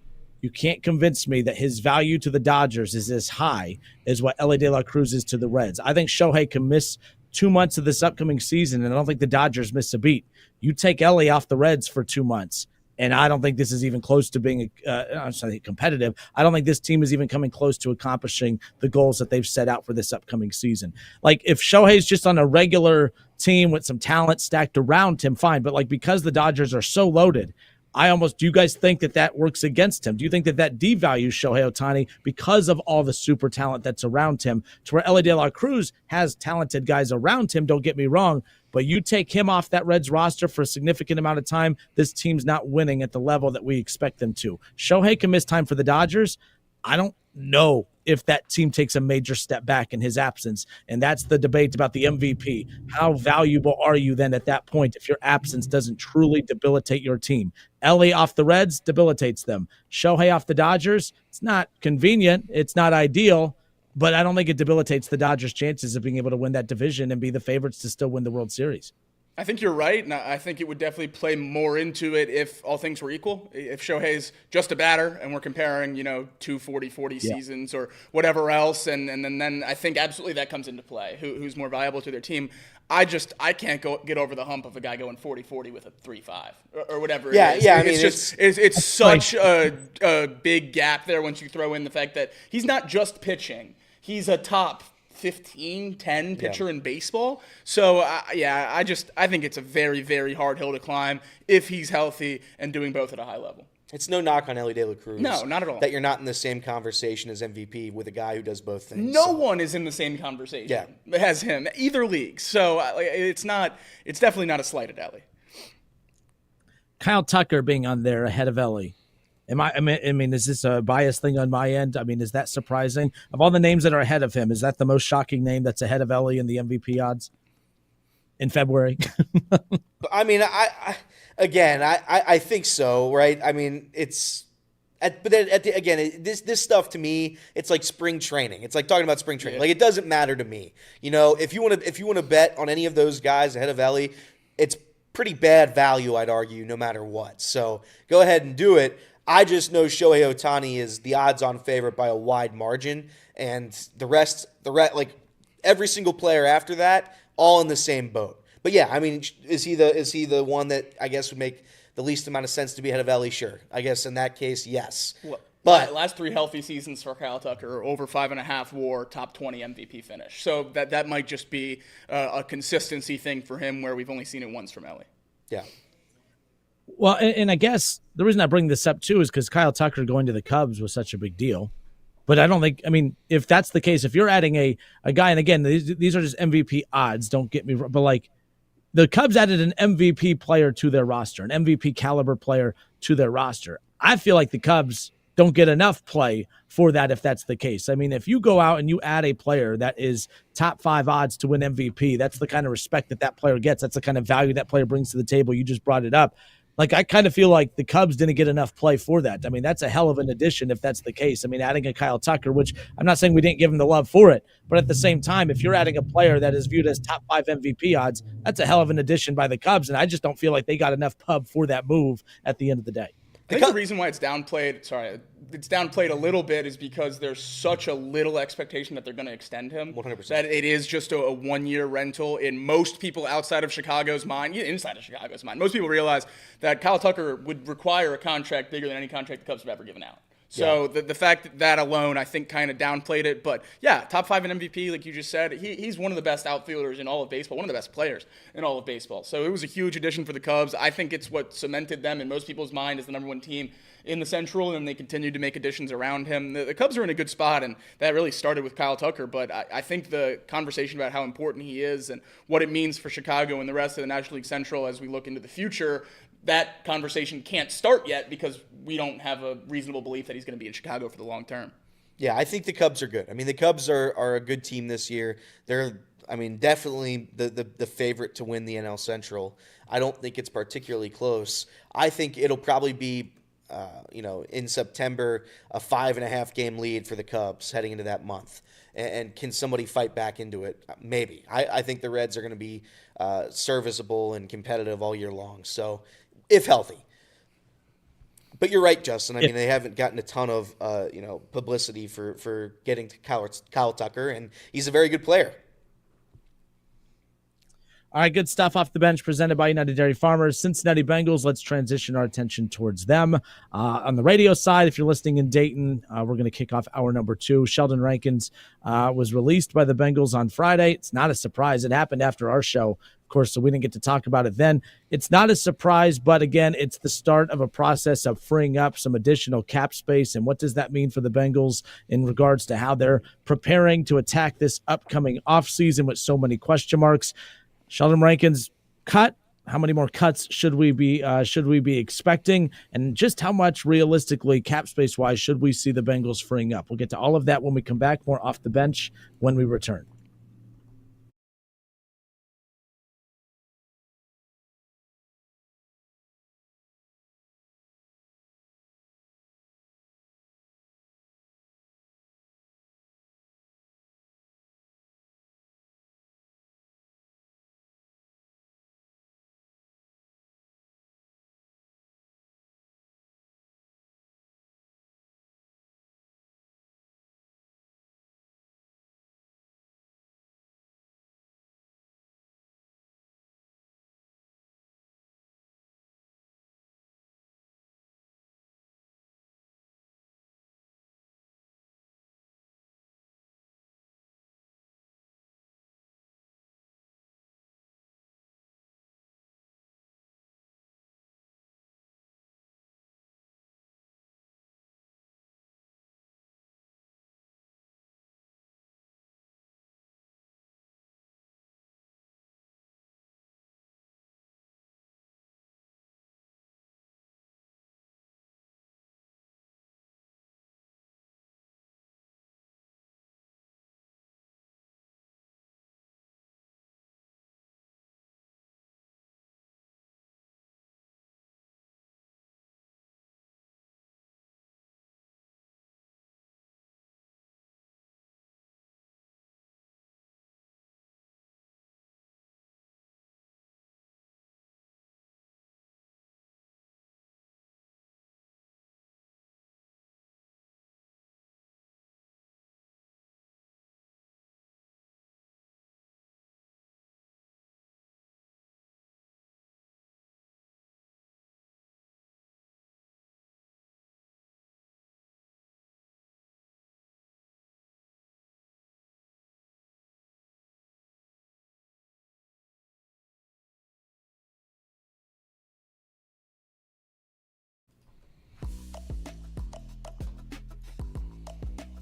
you can't convince me that his value to the Dodgers is as high as what Elly De La Cruz is to the Reds. I think Shohei can miss 2 months of this upcoming season, and I don't think the Dodgers miss a beat. You take Elly off the Reds for 2 months, and I don't think this is even close to being competitive. I don't think this team is even coming close to accomplishing the goals that they've set out for this upcoming season. Like, if Shohei's just on a regular team with some talent stacked around him, fine. But because the Dodgers are so loaded, do you guys think that works against him? Do you think that devalues Shohei Ohtani because of all the super talent that's around him, to where Elly De La Cruz has talented guys around him, don't get me wrong, but you take him off that Reds roster for a significant amount of time, this team's not winning at the level that we expect them to. Shohei can miss time for the Dodgers. I don't know if that team takes a major step back in his absence, and that's the debate about the MVP. How valuable are you then at that point if your absence doesn't truly debilitate your team? Elly off the Reds debilitates them. Shohei off the Dodgers, it's not convenient, it's not ideal, but I don't think it debilitates the Dodgers' chances of being able to win that division and be the favorites to still win the World Series. I think you're right, and I think it would definitely play more into it if all things were equal. If Shohei's just a batter and we're comparing, 2 40-40 seasons or whatever else, and then I think absolutely that comes into play. Who's more valuable to their team? I can't get over the hump of a guy going 40-40 with a 3-5 or whatever. Yeah, it is. yeah. I mean, it's such a big gap there once you throw in the fact that he's not just pitching; he's a top 15, 10 pitcher in baseball. So, I think it's a very, very hard hill to climb if he's healthy and doing both at a high level. It's no knock on Elly De La Cruz. No, not at all. That you're not in the same conversation as MVP with a guy who does both things. No one is in the same conversation as him, either league. So, it's definitely not a slight at Elly. Kyle Tucker being on there ahead of Elly. I mean, is this a biased thing on my end? I mean, is that surprising? Of all the names that are ahead of him, is that the most shocking name that's ahead of Elly in the MVP odds in February? I mean, I think so, right? I mean, this stuff to me, it's like spring training. It's like talking about spring training. Like, it doesn't matter to me. If you want to bet on any of those guys ahead of Elly, it's pretty bad value, I'd argue, no matter what. So go ahead and do it. I just know Shohei Ohtani is the odds-on favorite by a wide margin, and the rest, like every single player after that, all in the same boat. But yeah, I mean, is he the one that I guess would make the least amount of sense to be ahead of Elly? Sure, I guess in that case, yes. But last 3 healthy seasons for Kyle Tucker, over 5.5 WAR, top 20 MVP finish. So that might just be a consistency thing for him, where we've only seen it once from Elly. Yeah. Well, and I guess the reason I bring this up too is because Kyle Tucker going to the Cubs was such a big deal. But I don't think, I mean, if that's the case, if you're adding a guy, and again, these are just MVP odds, don't get me wrong, but like the Cubs added an MVP player to their roster, an MVP caliber player to their roster. I feel like the Cubs don't get enough play for that if that's the case. I mean, if you go out and you add a player that is top 5 odds to win MVP, that's the kind of respect that player gets. That's the kind of value that player brings to the table. You just brought it up. Like, I kind of feel like the Cubs didn't get enough play for that. I mean, that's a hell of an addition if that's the case. I mean, adding a Kyle Tucker, which I'm not saying we didn't give him the love for it, but at the same time, if you're adding a player that is viewed as top 5 MVP odds, that's a hell of an addition by the Cubs, and I just don't feel like they got enough pub for that move at the end of the day. I think the reason why it's downplayed a little bit is because there's such a little expectation that they're going to extend him. 100%. That it is just a 1-year rental in most people outside of Chicago's mind, inside of Chicago's mind. Most people realize that Kyle Tucker would require a contract bigger than any contract the Cubs have ever given out. So the fact that alone, I think, kind of downplayed it. But, yeah, top 5 in MVP, like you just said. He's one of the best outfielders in all of baseball, one of the best players in all of baseball. So it was a huge addition for the Cubs. I think it's what cemented them in most people's mind as the number 1 team in the Central, and they continued to make additions around him. The Cubs are in a good spot, and that really started with Kyle Tucker. But I think the conversation about how important he is and what it means for Chicago and the rest of the National League Central as we look into the future, that conversation can't start yet because we don't have a reasonable belief that he's going to be in Chicago for the long term. Yeah, I think the Cubs are good. I mean, the Cubs are a good team this year. They're, I mean, definitely the favorite to win the NL Central. I don't think it's particularly close. I think it'll probably be, in September, a 5.5 game lead for the Cubs heading into that month. And can somebody fight back into it? Maybe. I think the Reds are going to be serviceable and competitive all year long. So, if healthy. But you're right, Justin. I mean, they haven't gotten a ton of publicity for getting to Kyle Tucker, and he's a very good player. All right, good stuff off the bench presented by United Dairy Farmers. Cincinnati Bengals, let's transition our attention towards them. On the radio side, if you're listening in Dayton, we're going to kick off hour number 2. Sheldon Rankins was released by the Bengals on Friday. It's not a surprise. It happened after our show, of course, so we didn't get to talk about it then. It's not a surprise, but again, it's the start of a process of freeing up some additional cap space. And what does that mean for the Bengals in regards to how they're preparing to attack this upcoming offseason with so many question marks? Sheldon Rankins cut. How many more cuts should we be expecting? And just how much realistically, cap space wise, should we see the Bengals freeing up? We'll get to all of that when we come back. More off the bench when we return.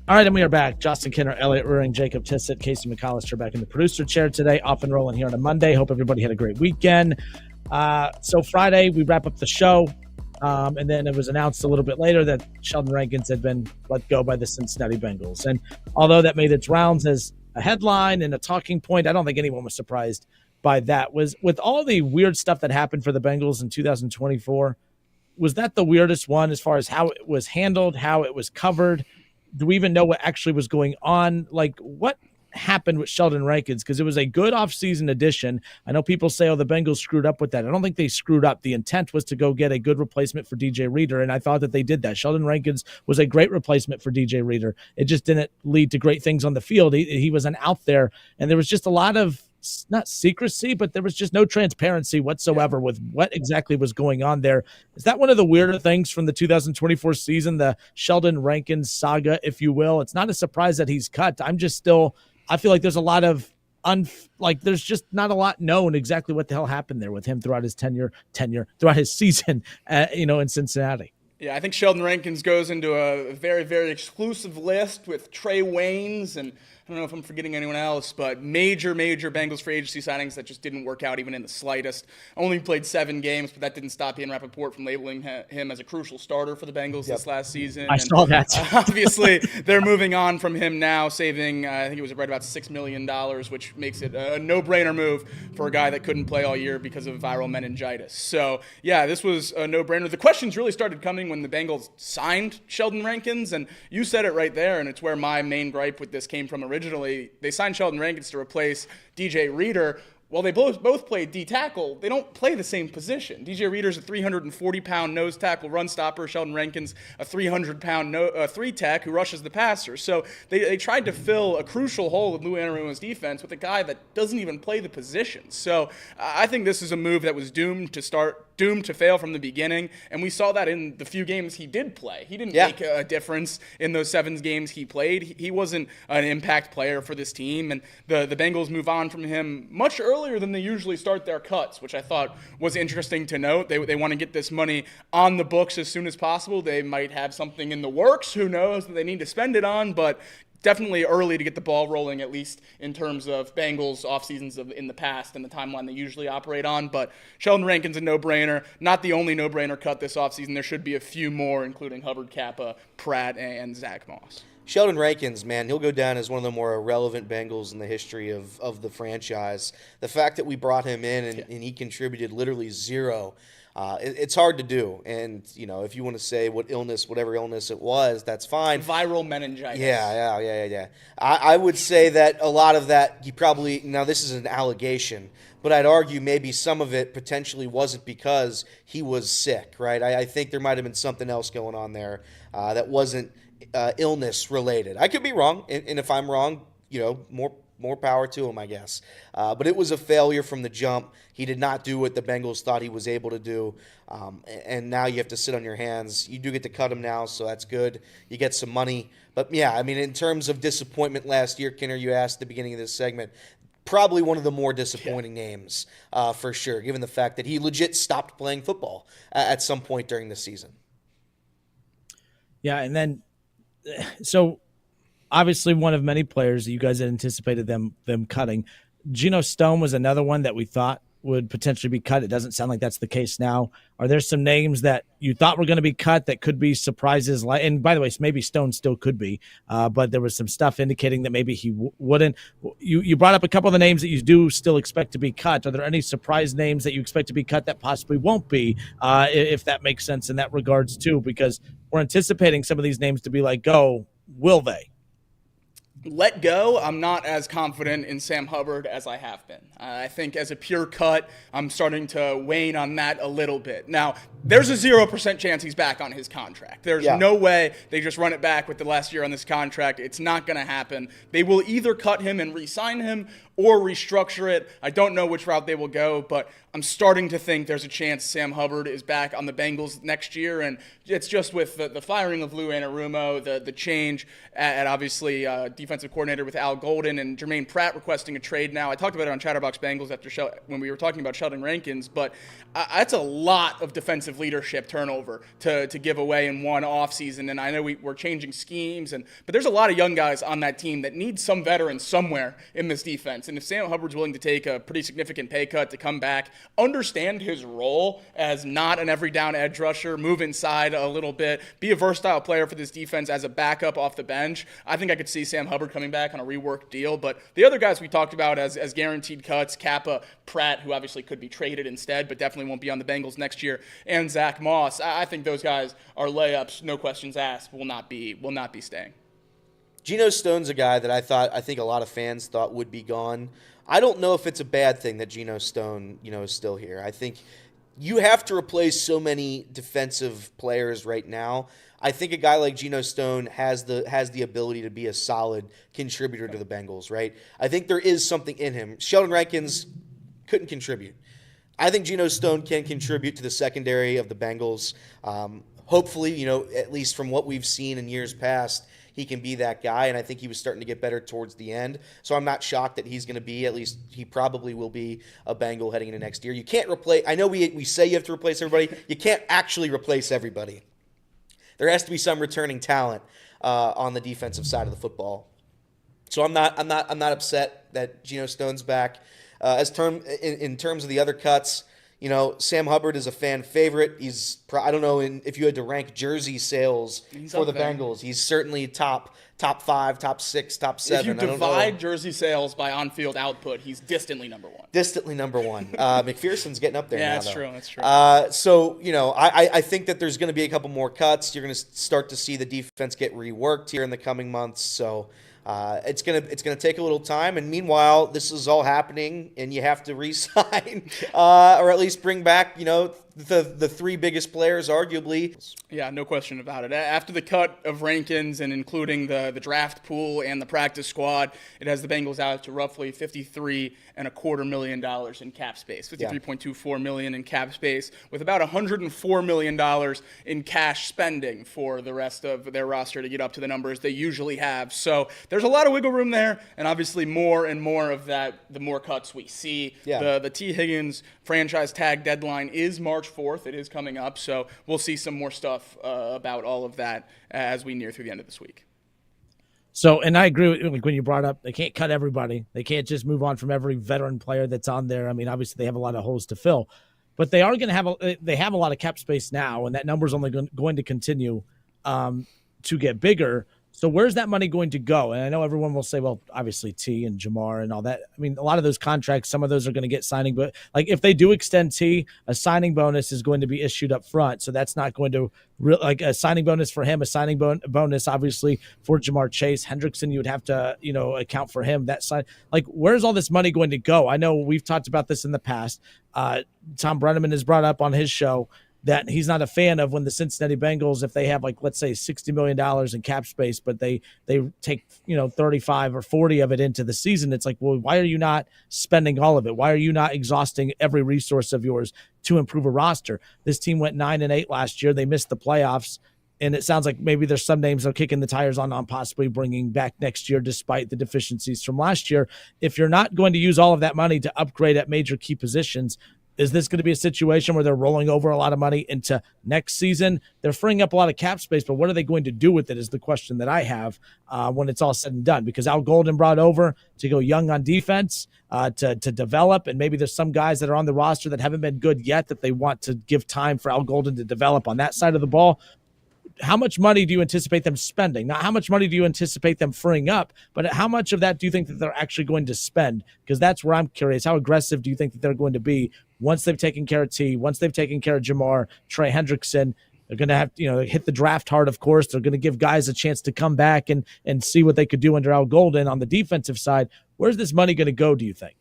All right, and we are back. Justin Kinner, Elliot Ruring, Jacob Tissett, Casey McAllister back in the producer chair today, off and rolling here on a Monday. Hope everybody had a great weekend. So Friday, we wrap up the show, and then it was announced a little bit later that Sheldon Rankins had been let go by the Cincinnati Bengals. And although that made its rounds as a headline and a talking point, I don't think anyone was surprised by that. Was with all the weird stuff that happened for the Bengals in 2024, was that the weirdest one as far as how it was handled, how it was covered? Do we even know what actually was going on? Like, what happened with Sheldon Rankins? Because it was a good offseason addition. I know people say, oh, the Bengals screwed up with that. I don't think they screwed up. The intent was to go get a good replacement for DJ Reader, and I thought that they did that. Sheldon Rankins was a great replacement for DJ Reader. It just didn't lead to great things on the field. He was an out there, and there was just a lot of, not secrecy, but there was just no transparency whatsoever with what exactly was going on there. Is that one of the weirder things from the 2024 season, the Sheldon Rankins saga, if you will? It's not a surprise that he's cut. I feel like there's a lot of there's just not a lot known exactly what the hell happened there with him throughout his tenure throughout his season, in Cincinnati. Yeah, I think Sheldon Rankins goes into a very, very exclusive list with Trey Waynes, and I don't know if I'm forgetting anyone else, but major Bengals free agency signings that just didn't work out even in the slightest. Only played 7 games, but that didn't stop Ian Rappaport from labeling him as a crucial starter for the Bengals this last season. I saw that. Obviously, they're moving on from him now, saving, I think it was right about $6 million, which makes it a no-brainer move for a guy that couldn't play all year because of viral meningitis. So, yeah, this was a no-brainer. The questions really started coming when the Bengals signed Sheldon Rankins, and you said it right there, and it's where my main gripe with this came from originally. They signed Sheldon Rankins to replace DJ Reader. While they both play D-tackle, they don't play the same position. DJ Reader's a 340-pound nose tackle run stopper. Sheldon Rankins, a 300-pound 3-tech who rushes the passer. So they tried to fill a crucial hole in Lou Anarumo's defense with a guy that doesn't even play the position. So I think this is a move that was doomed to fail from the beginning, and we saw that in the few games he did play. He didn't make a difference in those 7 games he played. He wasn't an impact player for this team, and the Bengals move on from him much earlier than they usually start their cuts, which I thought was interesting to note. They want to get this money on the books as soon as possible. They might have something in the works, who knows, that they need to spend it on, but definitely early to get the ball rolling, at least in terms of Bengals off seasons in the past and the timeline they usually operate on. But Sheldon Rankins a no-brainer. Not the only no-brainer cut this offseason. There should be a few more, including Hubbard, Kappa, Pratt, and Zach Moss. Sheldon Rankins, man, he'll go down as one of the more relevant Bengals in the history of the franchise. The fact that we brought him in and he contributed literally zero, it's hard to do. And, if you want to say whatever illness it was, that's fine. Viral meningitis. Yeah. I would say that a lot of that, now this is an allegation, but I'd argue maybe some of it potentially wasn't because he was sick, right? I think there might have been something else going on there that wasn't illness related. I could be wrong, and if I'm wrong, more power to him, I guess. But it was a failure from the jump. He did not do what the Bengals thought he was able to do, and now you have to sit on your hands. You do get to cut him now, so that's good. You get some money. But, yeah, I mean, in terms of disappointment last year, Kinner, you asked at the beginning of this segment, probably one of the more disappointing names for sure, given the fact that he legit stopped playing football at some point during the season. Yeah, and then so obviously one of many players that you guys had anticipated them cutting. Geno Stone was another one that we thought would potentially be cut. It doesn't sound like that's the case now. Are there some names that you thought were going to be cut that could be surprises? And by the way, maybe Stone still could be, but there was some stuff indicating that maybe he wouldn't. You brought up a couple of the names that you do still expect to be cut. Are there any surprise names that you expect to be cut that possibly won't be, if that makes sense in that regards too? Because we're anticipating some of these names to be let go. Will they? Let go, I'm not as confident in Sam Hubbard as I have been. I think as a pure cut, I'm starting to wane on that a little bit. Now, there's a 0% chance he's back on his contract. There's no way they just run it back with the last year on this contract. It's not going to happen. They will either cut him and re-sign him, or restructure it. I don't know which route they will go, but I'm starting to think there's a chance Sam Hubbard is back on the Bengals next year, and it's just with the firing of Lou Anarumo, the change at obviously defensive coordinator with Al Golden, and Jermaine Pratt requesting a trade now. I talked about it on Chatterbox Bengals when we were talking about Sheldon Rankins, but that's a lot of defensive leadership turnover to give away in one offseason, and I know we're changing schemes, but there's a lot of young guys on that team that need some veterans somewhere in this defense, and if Sam Hubbard's willing to take a pretty significant pay cut to come back, understand his role as not an every down edge rusher, move inside a little bit, be a versatile player for this defense as a backup off the bench, I think I could see Sam Hubbard coming back on a reworked deal. But the other guys we talked about as guaranteed cuts, Kappa, Pratt, who obviously could be traded instead, but definitely won't be on the Bengals next year, and Zach Moss, I think those guys are layups, no questions asked, will not be staying. Geno Stone's a guy that I think a lot of fans thought would be gone. I don't know if it's a bad thing that Geno Stone, is still here. I think you have to replace so many defensive players right now. I think a guy like Geno Stone has the ability to be a solid contributor to the Bengals, right? I think there is something in him. Sheldon Rankins couldn't contribute. I think Geno Stone can contribute to the secondary of the Bengals. Hopefully, at least from what we've seen in years past, he can be that guy, and I think he was starting to get better towards the end. So I'm not shocked that he's going to be, at least he probably will be, a Bengal heading into next year. You can't replace, I know we say you have to replace everybody. You can't actually replace everybody. There has to be some returning talent on the defensive side of the football. So I'm not upset that Geno Stone's back. In terms of the other cuts, Sam Hubbard is a fan favorite. I don't know if you had to rank jersey sales for the Bengals. He's certainly top 5, top 6, top 7. If you divide jersey sales by on-field output, he's distantly number one. McPherson's getting up there now, though. That's true. So, I think that there's going to be a couple more cuts. You're going to start to see the defense get reworked here in the coming months. So it's gonna take a little time, and meanwhile, this is all happening, and you have to re-sign or at least bring back, the three biggest players, arguably. Yeah, no question about it. After the cut of Rankins and including the draft pool and the practice squad, it has the Bengals out to roughly $53.25 million in cap space, $53.24 million in cap space, with about $104 million in cash spending for the rest of their roster to get up to the numbers they usually have. So there's a lot of wiggle room there, and obviously more and more of that, the more cuts we see. Yeah. The T. Higgins franchise tag deadline is March 4th. It is coming up, so we'll see some more stuff about all of that as we near through the end of this week. So, and I agree with when you brought up they can't cut everybody. They can't just move on from every veteran player that's on there. I mean, obviously they have a lot of holes to fill, but they are going to have a lot of cap space now, and that number is only going to continue to get bigger. So where's that money going to go? And I know everyone will say, well, obviously T and Jamar and all that. I mean, a lot of those contracts, some of those are going to get signing, but like if they do extend T, a signing bonus is going to be issued up front. So that's not going to like a signing bonus for him, a signing bonus, obviously for Jamar Chase. Hendrickson, you would have to, account for him. That side, like, where's all this money going to go? I know we've talked about this in the past. Tom Brenneman has brought up on his show that he's not a fan of when the Cincinnati Bengals, if they have like, let's say $60 million in cap space, but they take, 35 or 40 of it into the season. It's like, well, why are you not spending all of it? Why are you not exhausting every resource of yours to improve a roster? This team went 9-8 last year. They missed the playoffs. And it sounds like maybe there's some names they're kicking the tires on possibly bringing back next year, despite the deficiencies from last year. If you're not going to use all of that money to upgrade at major key positions, is this going to be a situation where they're rolling over a lot of money into next season? They're freeing up a lot of cap space, but what are they going to do with it is the question that I have when it's all said and done. Because Al Golden brought over to go young on defense, to develop, and maybe there's some guys that are on the roster that haven't been good yet that they want to give time for Al Golden to develop on that side of the ball. How much money do you anticipate them spending? Not how much money do you anticipate them freeing up, but how much of that do you think that they're actually going to spend? Because that's where I'm curious. How aggressive do you think that they're going to be once they've taken care of T, once they've taken care of Jamar, Trey Hendrickson? They're going to have, hit the draft hard, of course. They're going to give guys a chance to come back and see what they could do under Al Golden on the defensive side. Where's this money going to go, do you think?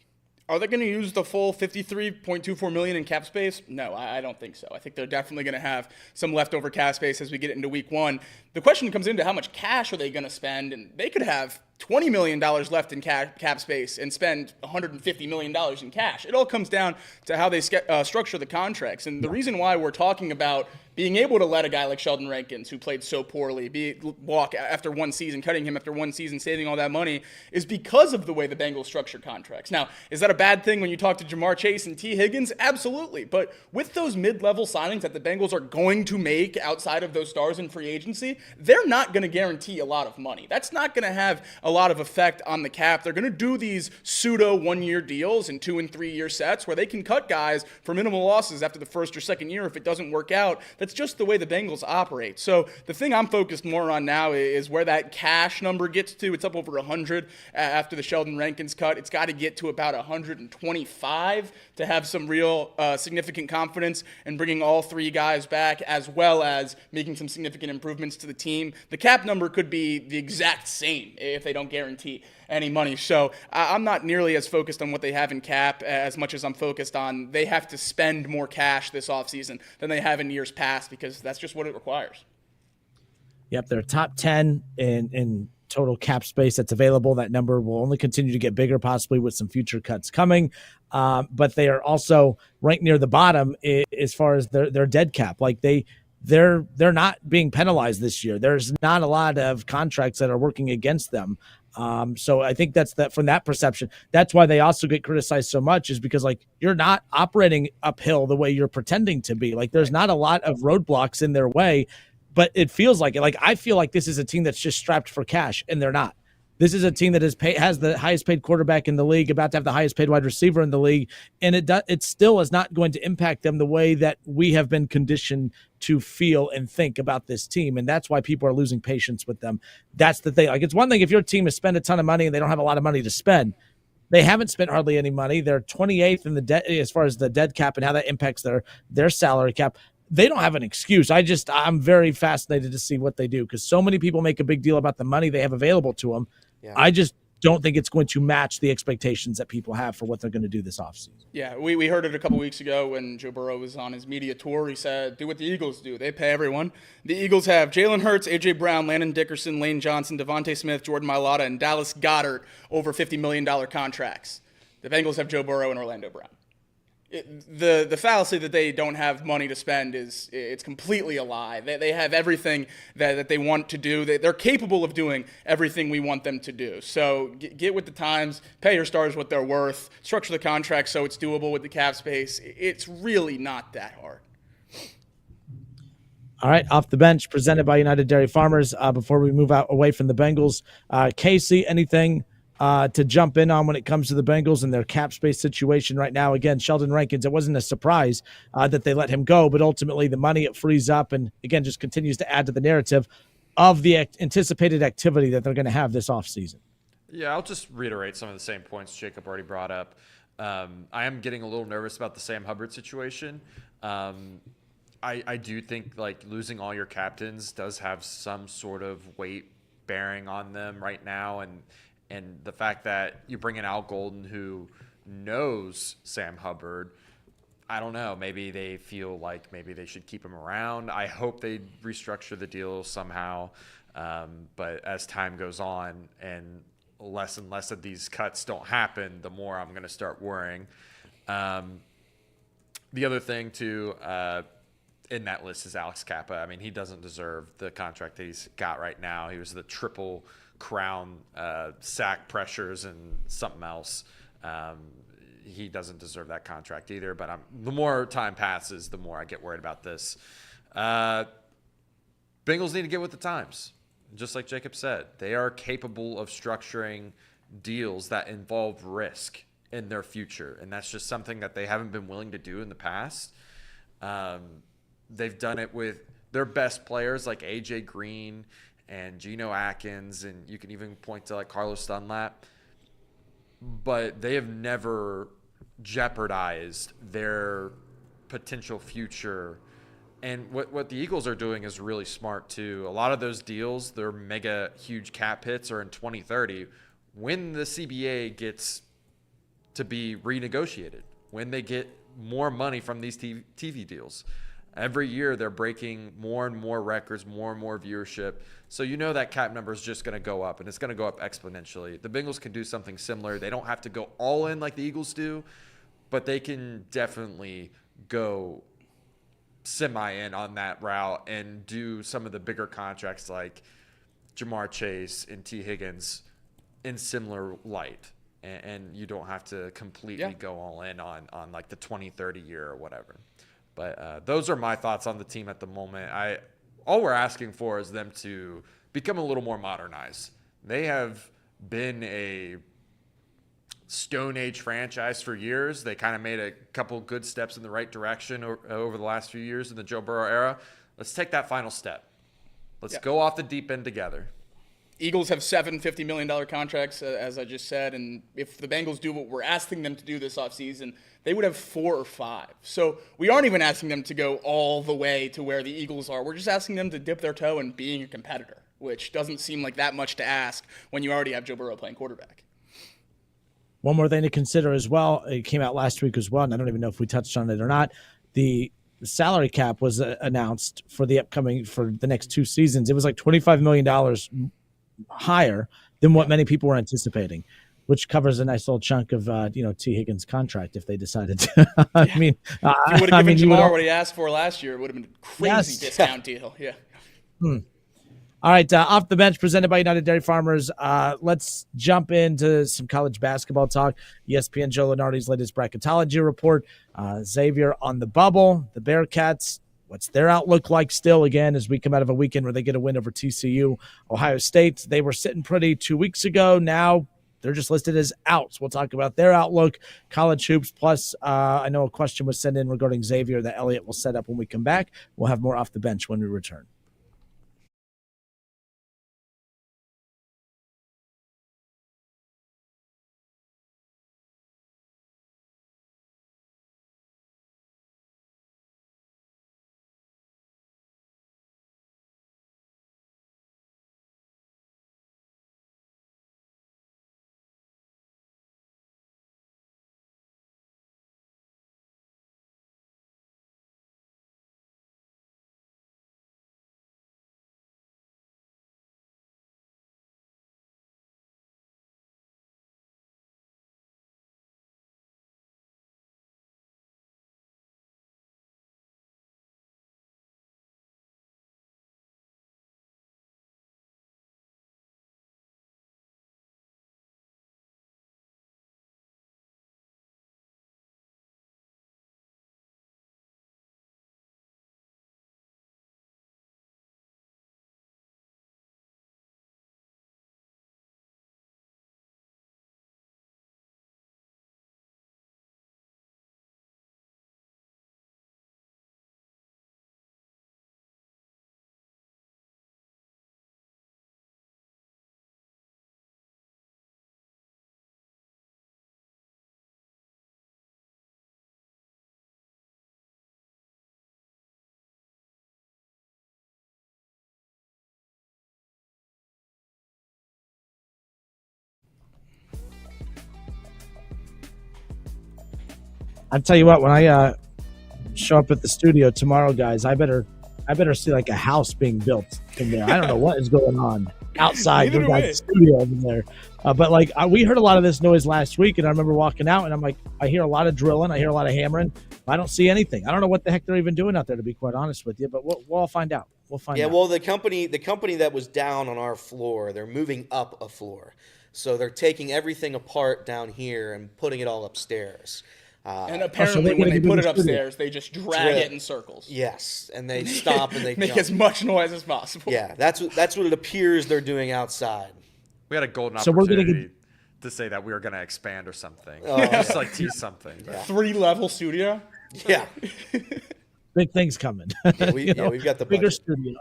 Are they going to use the full $53.24 million in cap space? No, I don't think so. I think they're definitely going to have some leftover cap space as we get into week one. The question comes into how much cash are they going to spend, and they could have $20 million left in cap space and spend $150 million in cash. It all comes down to how they structure the contracts. And the reason why we're talking about being able to let a guy like Sheldon Rankins, who played so poorly, walk after one season, cutting him after one season, saving all that money, is because of the way the Bengals structure contracts. Now, is that a bad thing when you talk to Jamar Chase and T. Higgins? Absolutely. But with those mid-level signings that the Bengals are going to make outside of those stars in free agency, they're not going to guarantee a lot of money. That's not going to have a lot of effect on the cap. They're going to do these pseudo one-year deals and 2- and 3-year sets where they can cut guys for minimal losses after the first or second year if it doesn't work out. That's just the way the Bengals operate. So the thing I'm focused more on now is where that cash number gets to. It's up over 100 after the Sheldon Rankins cut. It's got to get to about 125 to have some real significant confidence in bringing all 3 guys back, as well as making some significant improvements to the team. The cap number could be the exact same if they don't guarantee any money. So I'm not nearly as focused on what they have in cap as much as I'm focused on they have to spend more cash this offseason than they have in years past, because that's just what it requires. Yep, they're top 10 in total cap space that's available. That number will only continue to get bigger, possibly with some future cuts coming. But they are also ranked near the bottom as far as their dead cap. Like they're not being penalized this year. There's not a lot of contracts that are working against them. So I think that's that from that perception. That's why they also get criticized so much, is because like you're not operating uphill the way you're pretending to be. Like there's not a lot of roadblocks in their way, but it feels like it. Like I feel like this is a team that's just strapped for cash, and they're not. This is a team that has the highest paid quarterback in the league, about to have the highest paid wide receiver in the league, and it still is not going to impact them the way that we have been conditioned to feel and think about this team, and that's why people are losing patience with them. That's the thing. Like it's one thing if your team has spent a ton of money and they don't have a lot of money to spend. They haven't spent hardly any money. They're 28th in the debt as far as the dead cap and how that impacts their salary cap. They don't have an excuse. I'm very fascinated to see what they do, because so many people make a big deal about the money they have available to them. Yeah. I just don't think it's going to match the expectations that people have for what they're going to do this offseason. Yeah, we heard it a couple weeks ago when Joe Burrow was on his media tour. He said, do what the Eagles do. They pay everyone. The Eagles have Jalen Hurts, A.J. Brown, Landon Dickerson, Lane Johnson, Devontae Smith, Jordan Mailata, and Dallas Goedert over $50 million contracts. The Bengals have Joe Burrow and Orlando Brown. The fallacy that they don't have money to spend it's completely a lie. They have everything that they want to do. They're capable of doing everything we want them to do. So get with the times, pay your stars what they're worth, structure the contract so it's doable with the cap space. It's really not that hard. All right, off the bench, presented by United Dairy Farmers. Before we move away from the Bengals, Casey, anything to jump in on when it comes to the Bengals and their cap space situation right now? Again, Sheldon Rankins, it wasn't a surprise that they let him go, but ultimately the money, it frees up and, again, just continues to add to the narrative of the anticipated activity that they're going to have this offseason. Yeah, I'll just reiterate some of the same points Jacob already brought up. I am getting a little nervous about the Sam Hubbard situation. I do think like losing all your captains does have some sort of weight bearing on them right now, and the fact that you bring in Al Golden, who knows Sam Hubbard, I don't know. Maybe they feel like maybe they should keep him around. I hope they restructure the deal somehow. But as time goes on and less of these cuts don't happen, the more I'm going to start worrying. The other thing, too, in that list is Alex Kappa. I mean, he doesn't deserve the contract that he's got right now. He was the triple crown sack pressures and something else. He doesn't deserve that contract either, but the more time passes, the more I get worried about this. Bengals need to get with the times. Just like Jacob said, they are capable of structuring deals that involve risk in their future, and that's just something that they haven't been willing to do in the past. They've done it with their best players like A.J. Green and Geno Atkins, and you can even point to like Carlos Dunlap, but they have never jeopardized their potential future. And what the Eagles are doing is really smart too. A lot of those deals, their mega huge cap hits are in 2030 when the CBA gets to be renegotiated, when they get more money from these TV deals. Every year they're breaking more and more records, more and more viewership. So that cap number is just going to go up, and it's going to go up exponentially. The Bengals can do something similar. They don't have to go all in like the Eagles do, but they can definitely go semi-in on that route and do some of the bigger contracts like Jamar Chase and T. Higgins in similar light. And you don't have to completely go all in on like the 2030 year or whatever. But those are my thoughts on the team at the moment. All we're asking for is them to become a little more modernized. They have been a Stone Age franchise for years. They kind of made a couple good steps in the right direction over the last few years in the Joe Burrow era. Let's take that final step. Let's go off the deep end together. Eagles have 7 $50 million contracts, as I just said, and if the Bengals do what we're asking them to do this offseason, they would have 4 or 5. So we aren't even asking them to go all the way to where the Eagles are. We're just asking them to dip their toe in being a competitor, which doesn't seem like that much to ask when you already have Joe Burrow playing quarterback. One more thing to consider as well, it came out last week as well, and I don't even know if we touched on it or not. The salary cap was announced for the next 2 seasons. It was like $25 million higher than what many people were anticipating, which covers a nice little chunk of T. Higgins' contract if they decided to. If you would have given Jamar what he asked for last year, it would have been a crazy discount deal. Yeah. All right, Off the Bench presented by United Dairy Farmers. Let's jump into some college basketball talk. ESPN Joe Lunardi's latest bracketology report. Xavier on the bubble. The Bearcats, what's their outlook like still, again, as we come out of a weekend where they get a win over TCU? Ohio State, they were sitting pretty 2 weeks ago. Now they're just listed as outs. We'll talk about their outlook, college hoops. Plus, I know a question was sent in regarding Xavier that Elliot will set up when we come back. We'll have more Off the Bench when we return. I'll tell you what, when I show up at the studio tomorrow, guys, I better see like a house being built in there. I don't know what is going on outside the studio over there. But we heard a lot of this noise last week, and I remember walking out, and I'm like, I hear a lot of drilling, I hear a lot of hammering. I don't see anything. I don't know what the heck they're even doing out there, to be quite honest with you. But we'll all find out. We'll find out. Yeah, well, the company that was down on our floor, they're moving up a floor, so they're taking everything apart down here and putting it all upstairs. And apparently when they put it upstairs, they just drag it in circles. Yes, and they stop and they make jump. as much noise as possible. Yeah, that's what it appears they're doing outside. We had a golden opportunity to say that we were going to expand or something. Just tease something. Yeah. 3-level studio? Yeah. Big things coming. Yeah, we've got the bigger studio.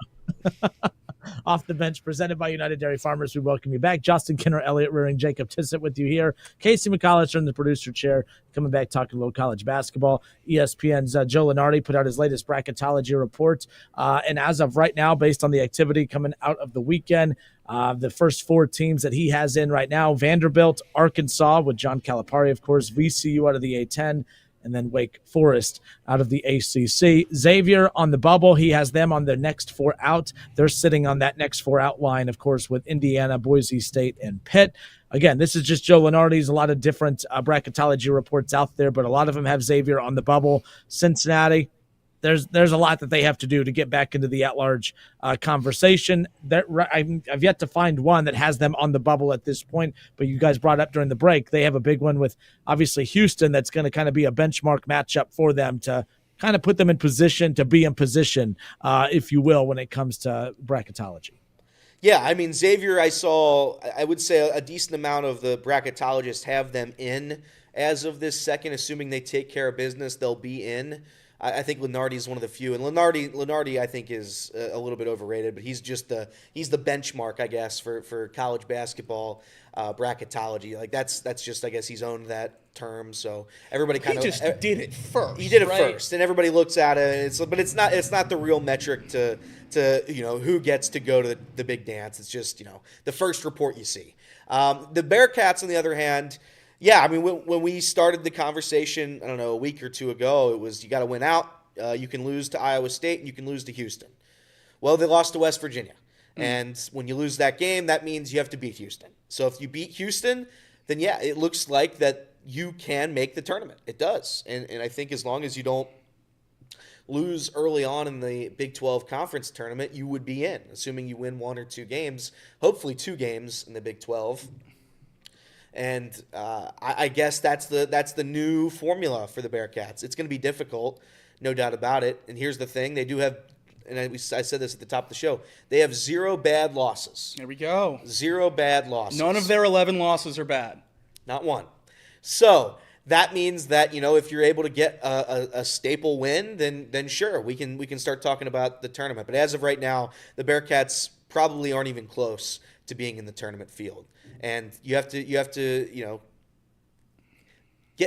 Off the Bench, presented by United Dairy Farmers. We welcome you back. Justin Kinner, Elliot Rearing, Jacob Tissett with you here. Casey McCollister in the producer chair, coming back talking low college basketball. ESPN's Joe Lunardi put out his latest bracketology report. And as of right now, based on the activity coming out of the weekend, the first 4 teams that he has in right now: Vanderbilt, Arkansas with John Calipari, of course, VCU out of the A-10, and then Wake Forest out of the ACC. Xavier on the bubble. He has them on their next 4 out. They're sitting on that next 4 out line, of course, with Indiana, Boise State, and Pitt. Again, this is just Joe Lenardi's. A lot of different bracketology reports out there, but a lot of them have Xavier on the bubble. Cincinnati, there's a lot that they have to do to get back into the at-large conversation. I've yet to find one that has them on the bubble at this point, but you guys brought up during the break, they have a big one with, obviously, Houston that's going to kind of be a benchmark matchup for them to kind of put them in position to be in position, if you will, when it comes to bracketology. Yeah, I mean, Xavier, I would say a decent amount of the bracketologists have them in as of this second, assuming they take care of business, they'll be in. I think Lenardi is one of the few, and Lenardi I think is a little bit overrated, but he's the benchmark, I guess, for college basketball bracketology. Like that's just, I guess, he's owned that term, so everybody kind of just did it first. He did it right? first, and everybody looks at it. But it's not the real metric to who gets to go to the big dance. It's just the first report you see. The Bearcats, on the other hand. Yeah, I mean, when we started the conversation, I don't know, a week or two ago, it was you got to win out. You can lose to Iowa State and you can lose to Houston. Well, they lost to West Virginia. And when you lose that game, that means you have to beat Houston. So if you beat Houston, then yeah, it looks like that you can make the tournament. It does. And I think as long as you don't lose early on in the Big 12 conference tournament, you would be in, assuming you win 1 or 2 games, hopefully 2 games in the Big 12. And I guess that's the new formula for the Bearcats. It's going to be difficult, no doubt about it. And here's the thing: they do have, and I said this at the top of the show, they have 0 bad losses. There we go. 0 bad losses. None of their 11 losses are bad. Not one. So that means that if you're able to get a staple win, then sure, we can start talking about the tournament. But as of right now, the Bearcats probably aren't even close to being in the tournament field. And you have to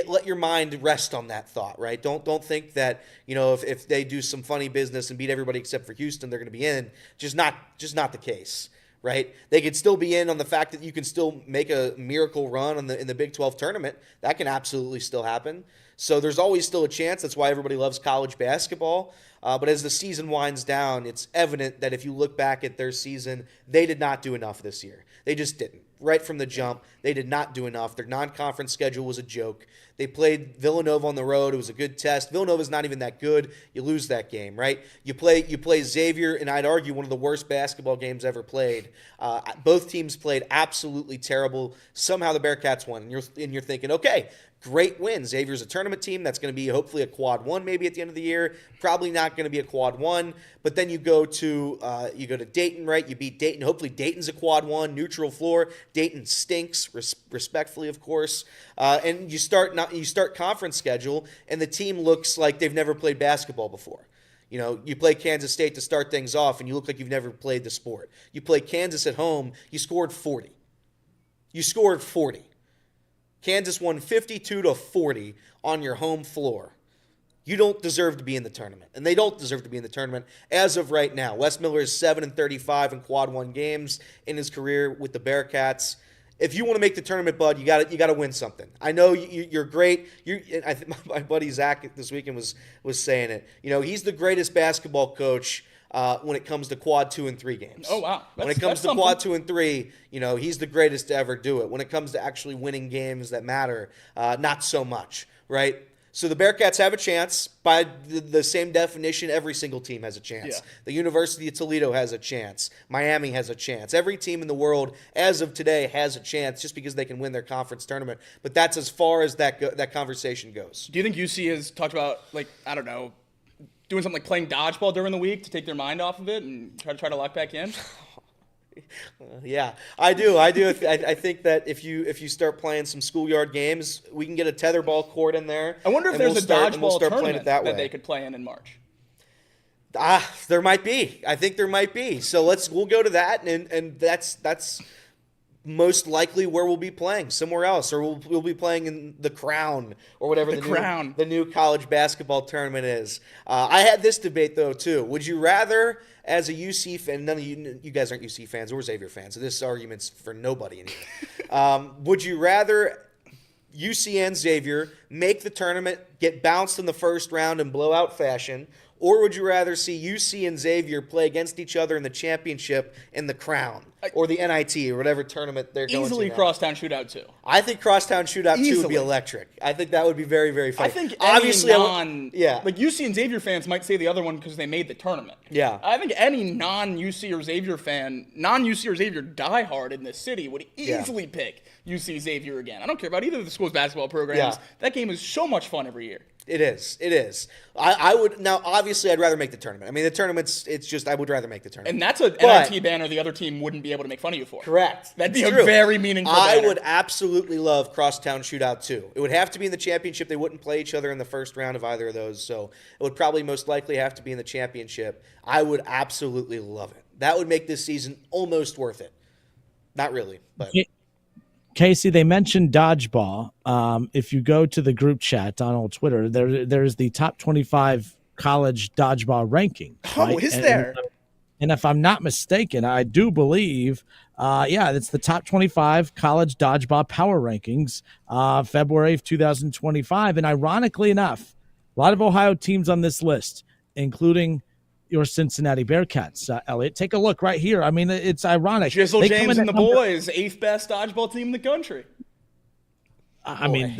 let your mind rest on that thought, right? Don't think that if they do some funny business and beat everybody except for Houston, they're going to be in. Just not the case, right? They could still be in on the fact that you can still make a miracle run in the Big 12 tournament. That can absolutely still happen. So there's always still a chance. That's why everybody loves college basketball. But as the season winds down, it's evident that if you look back at their season, they did not do enough this year. They just didn't. Right from the jump, they did not do enough. Their non-conference schedule was a joke. They played Villanova on the road. It was a good test. Villanova's not even that good. You lose that game, right? You play Xavier, and I'd argue one of the worst basketball games ever played. Both teams played absolutely terrible. Somehow the Bearcats won, and you're thinking, okay, great win. Xavier's a tournament team. That's going to be hopefully a quad 1 maybe at the end of the year. Probably not going to be a quad 1. But then you go to Dayton, right? You beat Dayton. Hopefully Dayton's a quad 1, neutral floor. Dayton stinks, respectfully, of course. And you start conference schedule, and the team looks like they've never played basketball before. You play Kansas State to start things off, and you look like you've never played the sport. You play Kansas at home. You scored 40. Kansas won 52-40 on your home floor. You don't deserve to be in the tournament, and they don't deserve to be in the tournament as of right now. Wes Miller is 7-35 in quad 1 games in his career with the Bearcats. If you want to make the tournament, bud, you got to win something. I know you're great. I think my buddy Zach this weekend was saying it. He's the greatest basketball coach when it comes to quad 2 and 3 games. Oh, wow. When it comes to quad 2 and 3, he's the greatest to ever do it. When it comes to actually winning games that matter, not so much, right? So the Bearcats have a chance. By the same definition, every single team has a chance. Yeah. The University of Toledo has a chance. Miami has a chance. Every team in the world, as of today, has a chance just because they can win their conference tournament. But that's as far as that conversation goes. Do you think UC has talked about, doing something like playing dodgeball during the week to take their mind off of it and try to lock back in? Yeah, I do. I think that if you start playing some schoolyard games, we can get a tetherball court in there. I wonder if there's a dodgeball tournament that they could play in March. There might be. I think there might be. So we'll go to that, and that's most likely where we'll be playing, somewhere else, or we'll be playing in the Crown or whatever the new college basketball tournament is. I had this debate though too. Would you rather, as a UC fan, none of you guys aren't UC fans or Xavier fans, so this argument's for nobody in here. Would you rather UC and Xavier make the tournament, get bounced in the first round in blowout fashion, or would you rather see UC and Xavier play against each other in the championship in the Crown or the NIT or whatever tournament they're going to? Easily Crosstown Shootout 2. I think Crosstown Shootout 2 would be electric. I think that would be very, very fun. I think obviously, like UC and Xavier fans might say the other one because they made the tournament. Yeah. I think any non-UC or Xavier fan, non-UC or Xavier diehard in this city would easily pick UC Xavier again. I don't care about either of the school's basketball programs. Yeah. That game is so much fun every year. It is. I would now. Obviously, I'd rather make the tournament. I mean, the tournament's. It's just I would rather make the tournament. And that's an NIT banner the other team wouldn't be able to make fun of you for. Correct. That'd be a very meaningful banner. I would absolutely love Crosstown Shootout 2. It would have to be in the championship. They wouldn't play each other in the first round of either of those, so it would probably most likely have to be in the championship. I would absolutely love it. That would make this season almost worth it. Not really, but. Casey, they mentioned dodgeball. If you go to the group chat on old Twitter, there's the top 25 college dodgeball ranking. Right? Oh, is there? And if I'm not mistaken, I do believe, it's the top 25 college dodgeball power rankings, February of 2025. And ironically enough, a lot of Ohio teams on this list, including your Cincinnati Bearcats, Elliot. Take a look right here. I mean, it's ironic. Jizzle James and the boys, 8th best dodgeball team in the country. I mean,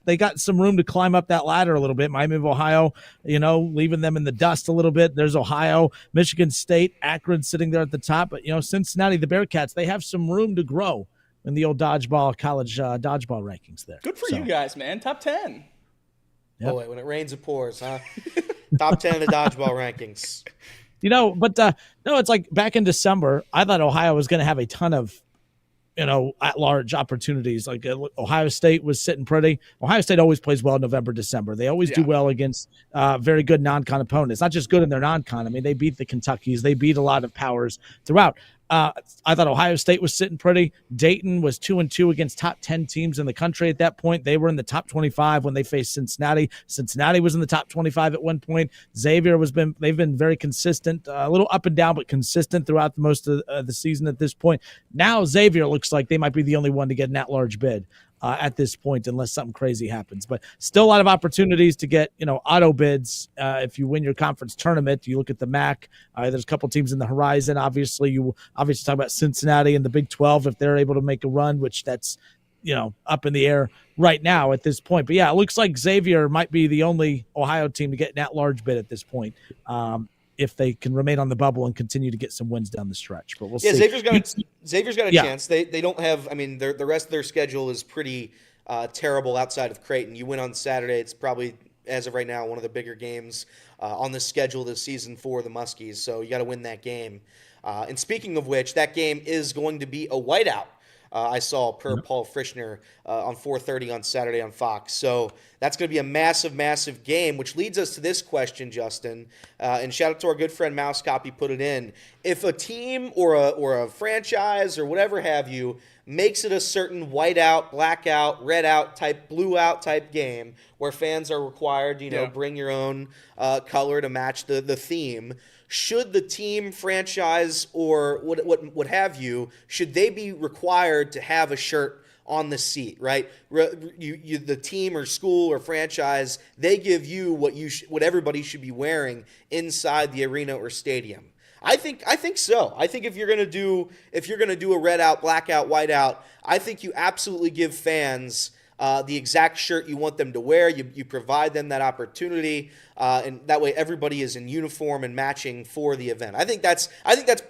they got some room to climb up that ladder a little bit. Miami of Ohio, leaving them in the dust a little bit. There's Ohio, Michigan State, Akron sitting there at the top. But, Cincinnati, the Bearcats, they have some room to grow in the old college dodgeball rankings there. Good for you guys, man. Top 10. Yep. Boy, when it rains, it pours, huh? Top 10 in the dodgeball rankings. It's like back in December, I thought Ohio was going to have a ton of, at-large opportunities. Like Ohio State was sitting pretty. Ohio State always plays well in November, December. They always do well against very good non-con opponents. Not just good in their non-con. I mean, they beat the Kentuckys. They beat a lot of powers throughout. I thought Ohio State was sitting pretty. Dayton was 2-2 against top 10 teams in the country at that point. They were in the top 25 when they faced Cincinnati. Cincinnati was in the top 25 at one point. Xavier they've been very consistent, a little up and down, but consistent throughout most of the season at this point. Now Xavier looks like they might be the only one to get an at-large bid at this point, unless something crazy happens. But still a lot of opportunities to get, auto bids. If you win your conference tournament, you look at the MAC. There's a couple teams in the horizon. Obviously, you talk about Cincinnati and the Big 12 if they're able to make a run, which that's, up in the air right now at this point. But yeah, it looks like Xavier might be the only Ohio team to get an at-large bid at this point. If they can remain on the bubble and continue to get some wins down the stretch. But we'll see. Xavier's got a chance. They don't have – I mean, the rest of their schedule is pretty terrible outside of Creighton. You win on Saturday. It's probably, as of right now, one of the bigger games on the schedule this season for the Muskies. So you got to win that game. And speaking of which, that game is going to be a whiteout. I saw per Paul Frischner on 4:30 on Saturday on Fox. So that's going to be a massive, massive game, which leads us to this question, Justin. And shout out to our good friend Mouse Copy put it in. If a team or a franchise or whatever have you makes it a certain whiteout, blackout, red out type, blue out type game where fans are required, bring your own color to match the theme, should the team, franchise, or what have you, should they be required to have a shirt on the seat, right? The team or school or franchise, they give you what everybody should be wearing inside the arena or stadium. I think so. I think if you're gonna do a red out, blackout, white out, I think you absolutely give fans the exact shirt you want them to wear. You provide them that opportunity, and that way everybody is in uniform and matching for the event. I think that's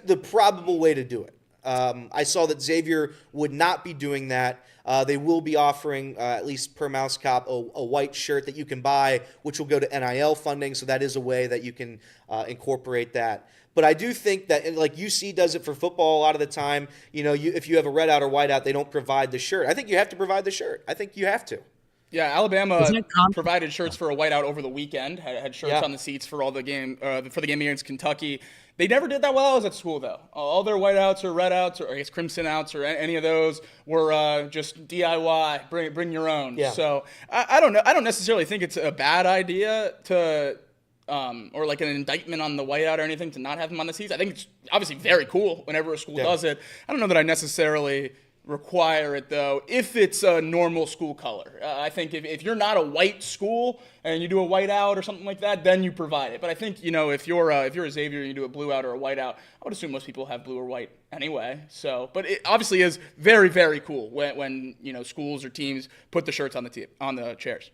the probable way to do it. I saw that Xavier would not be doing that. They will be offering, at least per Mouse Cop, a white shirt that you can buy, which will go to NIL funding, so that is a way that you can incorporate that. But I do think that, like UC does it for football a lot of the time, if you have a red out or white out, they don't provide the shirt. I think you have to provide the shirt. I think you have to. Yeah, Alabama provided shirts for a whiteout over the weekend. Had shirts on the seats for all the game for the game against Kentucky. They never did that while I was at school, though. All their whiteouts or red outs or I guess crimson outs or any of those were just DIY. Bring your own. Yeah. So I don't know. I don't necessarily think it's a bad idea to. Or like an indictment on the whiteout or anything to not have them on the seats. I think it's obviously very cool whenever a school does it. I don't know that I necessarily require it, though, if it's a normal school color. I think if you're not a white school and you do a white out or something like that, then you provide it. But I think, if you're a Xavier and you do a blue out or a white out, I would assume most people have blue or white anyway. So, but it obviously is very, very cool when schools or teams put the shirts on the chairs.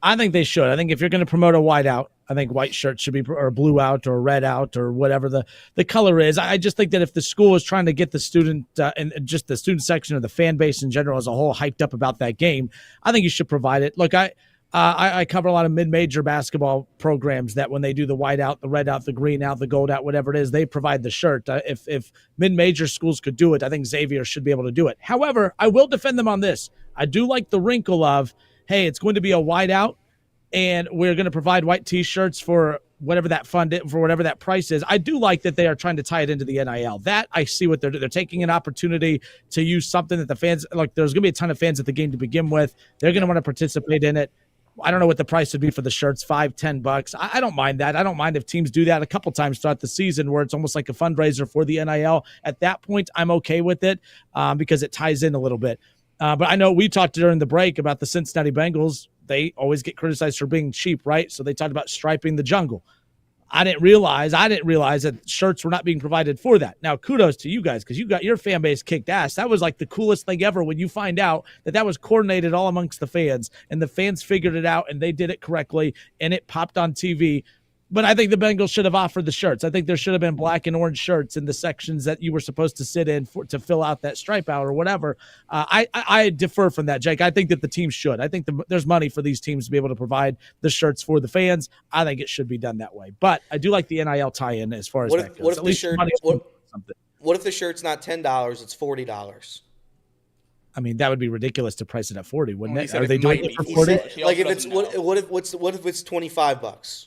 I think they should. I think if you're going to promote a white out, I think white shirts should be, or blue out or red out or whatever the color is. I just think that if the school is trying to get the student and just the student section or the fan base in general as a whole hyped up about that game, I think you should provide it. Look, I cover a lot of mid-major basketball programs that when they do the white out, the red out, the green out, the gold out, whatever it is, they provide the shirt. If mid-major schools could do it, I think Xavier should be able to do it. However, I will defend them on this. I do like the wrinkle of, hey, it's going to be a white out, and we're going to provide white T-shirts for whatever that fund for whatever that price is. I do like that they are trying to tie it into the NIL. That I see what they're doing. They're taking an opportunity to use something that the fans like. There's going to be a ton of fans at the game to begin with. They're going to want to participate in it. I don't know what the price would be for the shirts, $5-10. I don't mind that. I don't mind if teams do that a couple times throughout the season where it's almost like a fundraiser for the NIL. At that point, I'm okay with it because it ties in a little bit. But I know we talked during the break about the Cincinnati Bengals. They always get criticized for being cheap, right? So they talked about striping the jungle. I didn't realize that shirts were not being provided for that. Now, kudos to you guys because you got your fan base kicked ass. That was like the coolest thing ever when you find out that was coordinated all amongst the fans, and the fans figured it out, and they did it correctly, and it popped on TV. But I think the Bengals should have offered the shirts. I think there should have been black and orange shirts in the sections that you were supposed to sit in to fill out that stripe out or whatever. I defer from that, Jake. I think that the team should. I think there's money for these teams to be able to provide the shirts for the fans. I think it should be done that way. But I do like the NIL tie-in as far as that goes. What if the shirt's not $10, it's $40? I mean, that would be ridiculous to price it at $40, wouldn't it? Are they doing it for $40? Like if it's what if it's $25?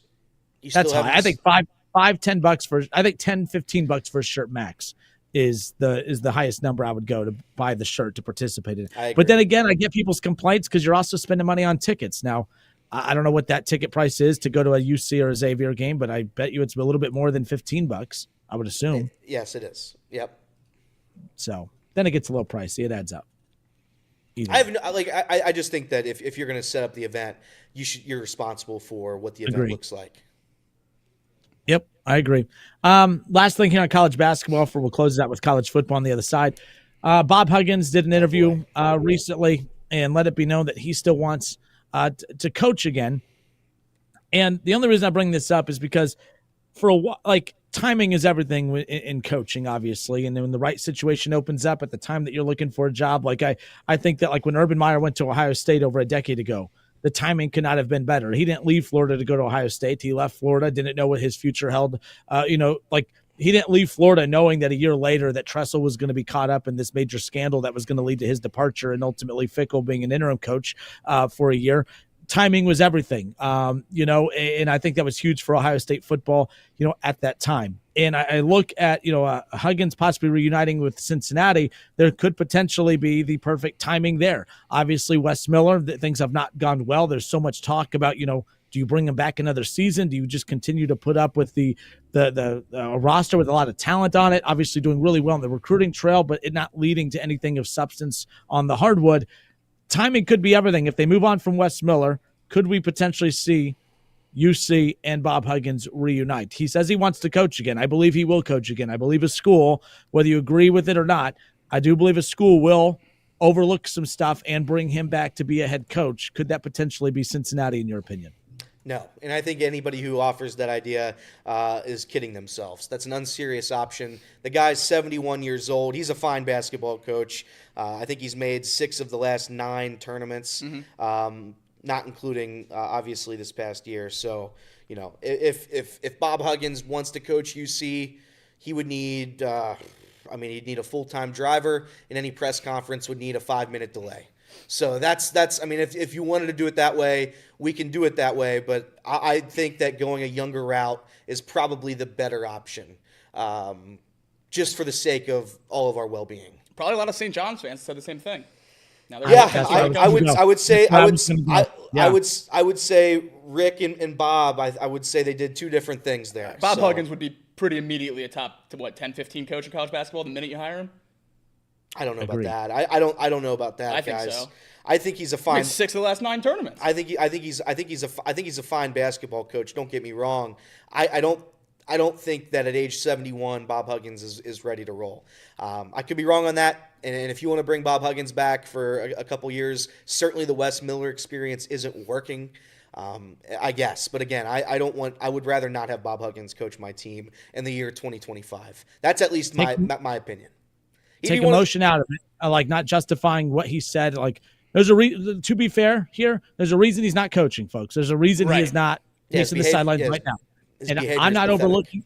That's high. I think $5-10 for. I think $10-15 for a shirt max is the highest number I would go to buy the shirt to participate in. But then again, I get people's complaints because you're also spending money on tickets. Now, I don't know what that ticket price is to go to a UC or a Xavier game, but I bet you it's a little bit more than $15. I would assume. Yes, it is. Yep. So then it gets a little pricey. It adds up. I just think that if you're going to set up the event, you're responsible for what the event looks like. Yep, I agree. Last thing here on college basketball we'll close it out with college football on the other side. Bob Huggins did an interview recently and let it be known that he still wants to coach again. And the only reason I bring this up is because for a while, timing is everything in coaching, obviously. And then when the right situation opens up at the time that you're looking for a job, I think that when Urban Meyer went to Ohio State over a decade ago, the timing could not have been better. He didn't leave Florida to go to Ohio State. He left Florida, didn't know what his future held. He didn't leave Florida knowing that a year later that Tressel was going to be caught up in this major scandal that was going to lead to his departure and ultimately Fickell being an interim coach for a year. Timing was everything, and I think that was huge for Ohio State football, at that time. And I look at, Huggins possibly reuniting with Cincinnati. There could potentially be the perfect timing there. Obviously, Wes Miller, things have not gone well. There's so much talk about, do you bring him back another season? Do you just continue to put up with the roster with a lot of talent on it? Obviously doing really well on the recruiting trail, but it not leading to anything of substance on the hardwood. Timing could be everything. If they move on from Wes Miller, could we potentially see UC and Bob Huggins reunite? He says he wants to coach again. I believe he will coach again. I believe a school, whether you agree with it or not, I do believe a school will overlook some stuff and bring him back to be a head coach. Could that potentially be Cincinnati in your opinion? No, and I think anybody who offers that idea is kidding themselves. That's an unserious option. The guy's 71 years old. He's a fine basketball coach. I think he's made 6 of the last 9 tournaments, not including, obviously, this past year. So, if Bob Huggins wants to coach UC, he would need he'd need a full-time driver, and any press conference would need a 5-minute delay. So that's if you wanted to do it that way, we can do it that way. But I think that going a younger route is probably the better option, just for the sake of all of our well-being. Probably a lot of St. John's fans said the same thing. I would say Rick and Bob. I would say they did 2 different things there. Bob Huggins would be pretty immediately a top 10-15 coach in college basketball the minute you hire him. I don't know Agreed. about that. I don't know about that, I think guys. so. I think he's a fine. 6 of the last 9 tournaments. I think he's a fine basketball coach. Don't get me wrong. I don't think that at age 71 Bob Huggins is ready to roll. I could be wrong on that. And if you want to bring Bob Huggins back for a couple years, certainly the Wes Miller experience isn't working. I guess, but again, I would rather not have Bob Huggins coach my team in the year 2025. That's at least my opinion. Take emotion out of it, like not justifying what he said. Like there's to be fair here, there's a reason he's not coaching, folks. There's a reason he is not pacing the sidelines right now. And I'm not overlooking,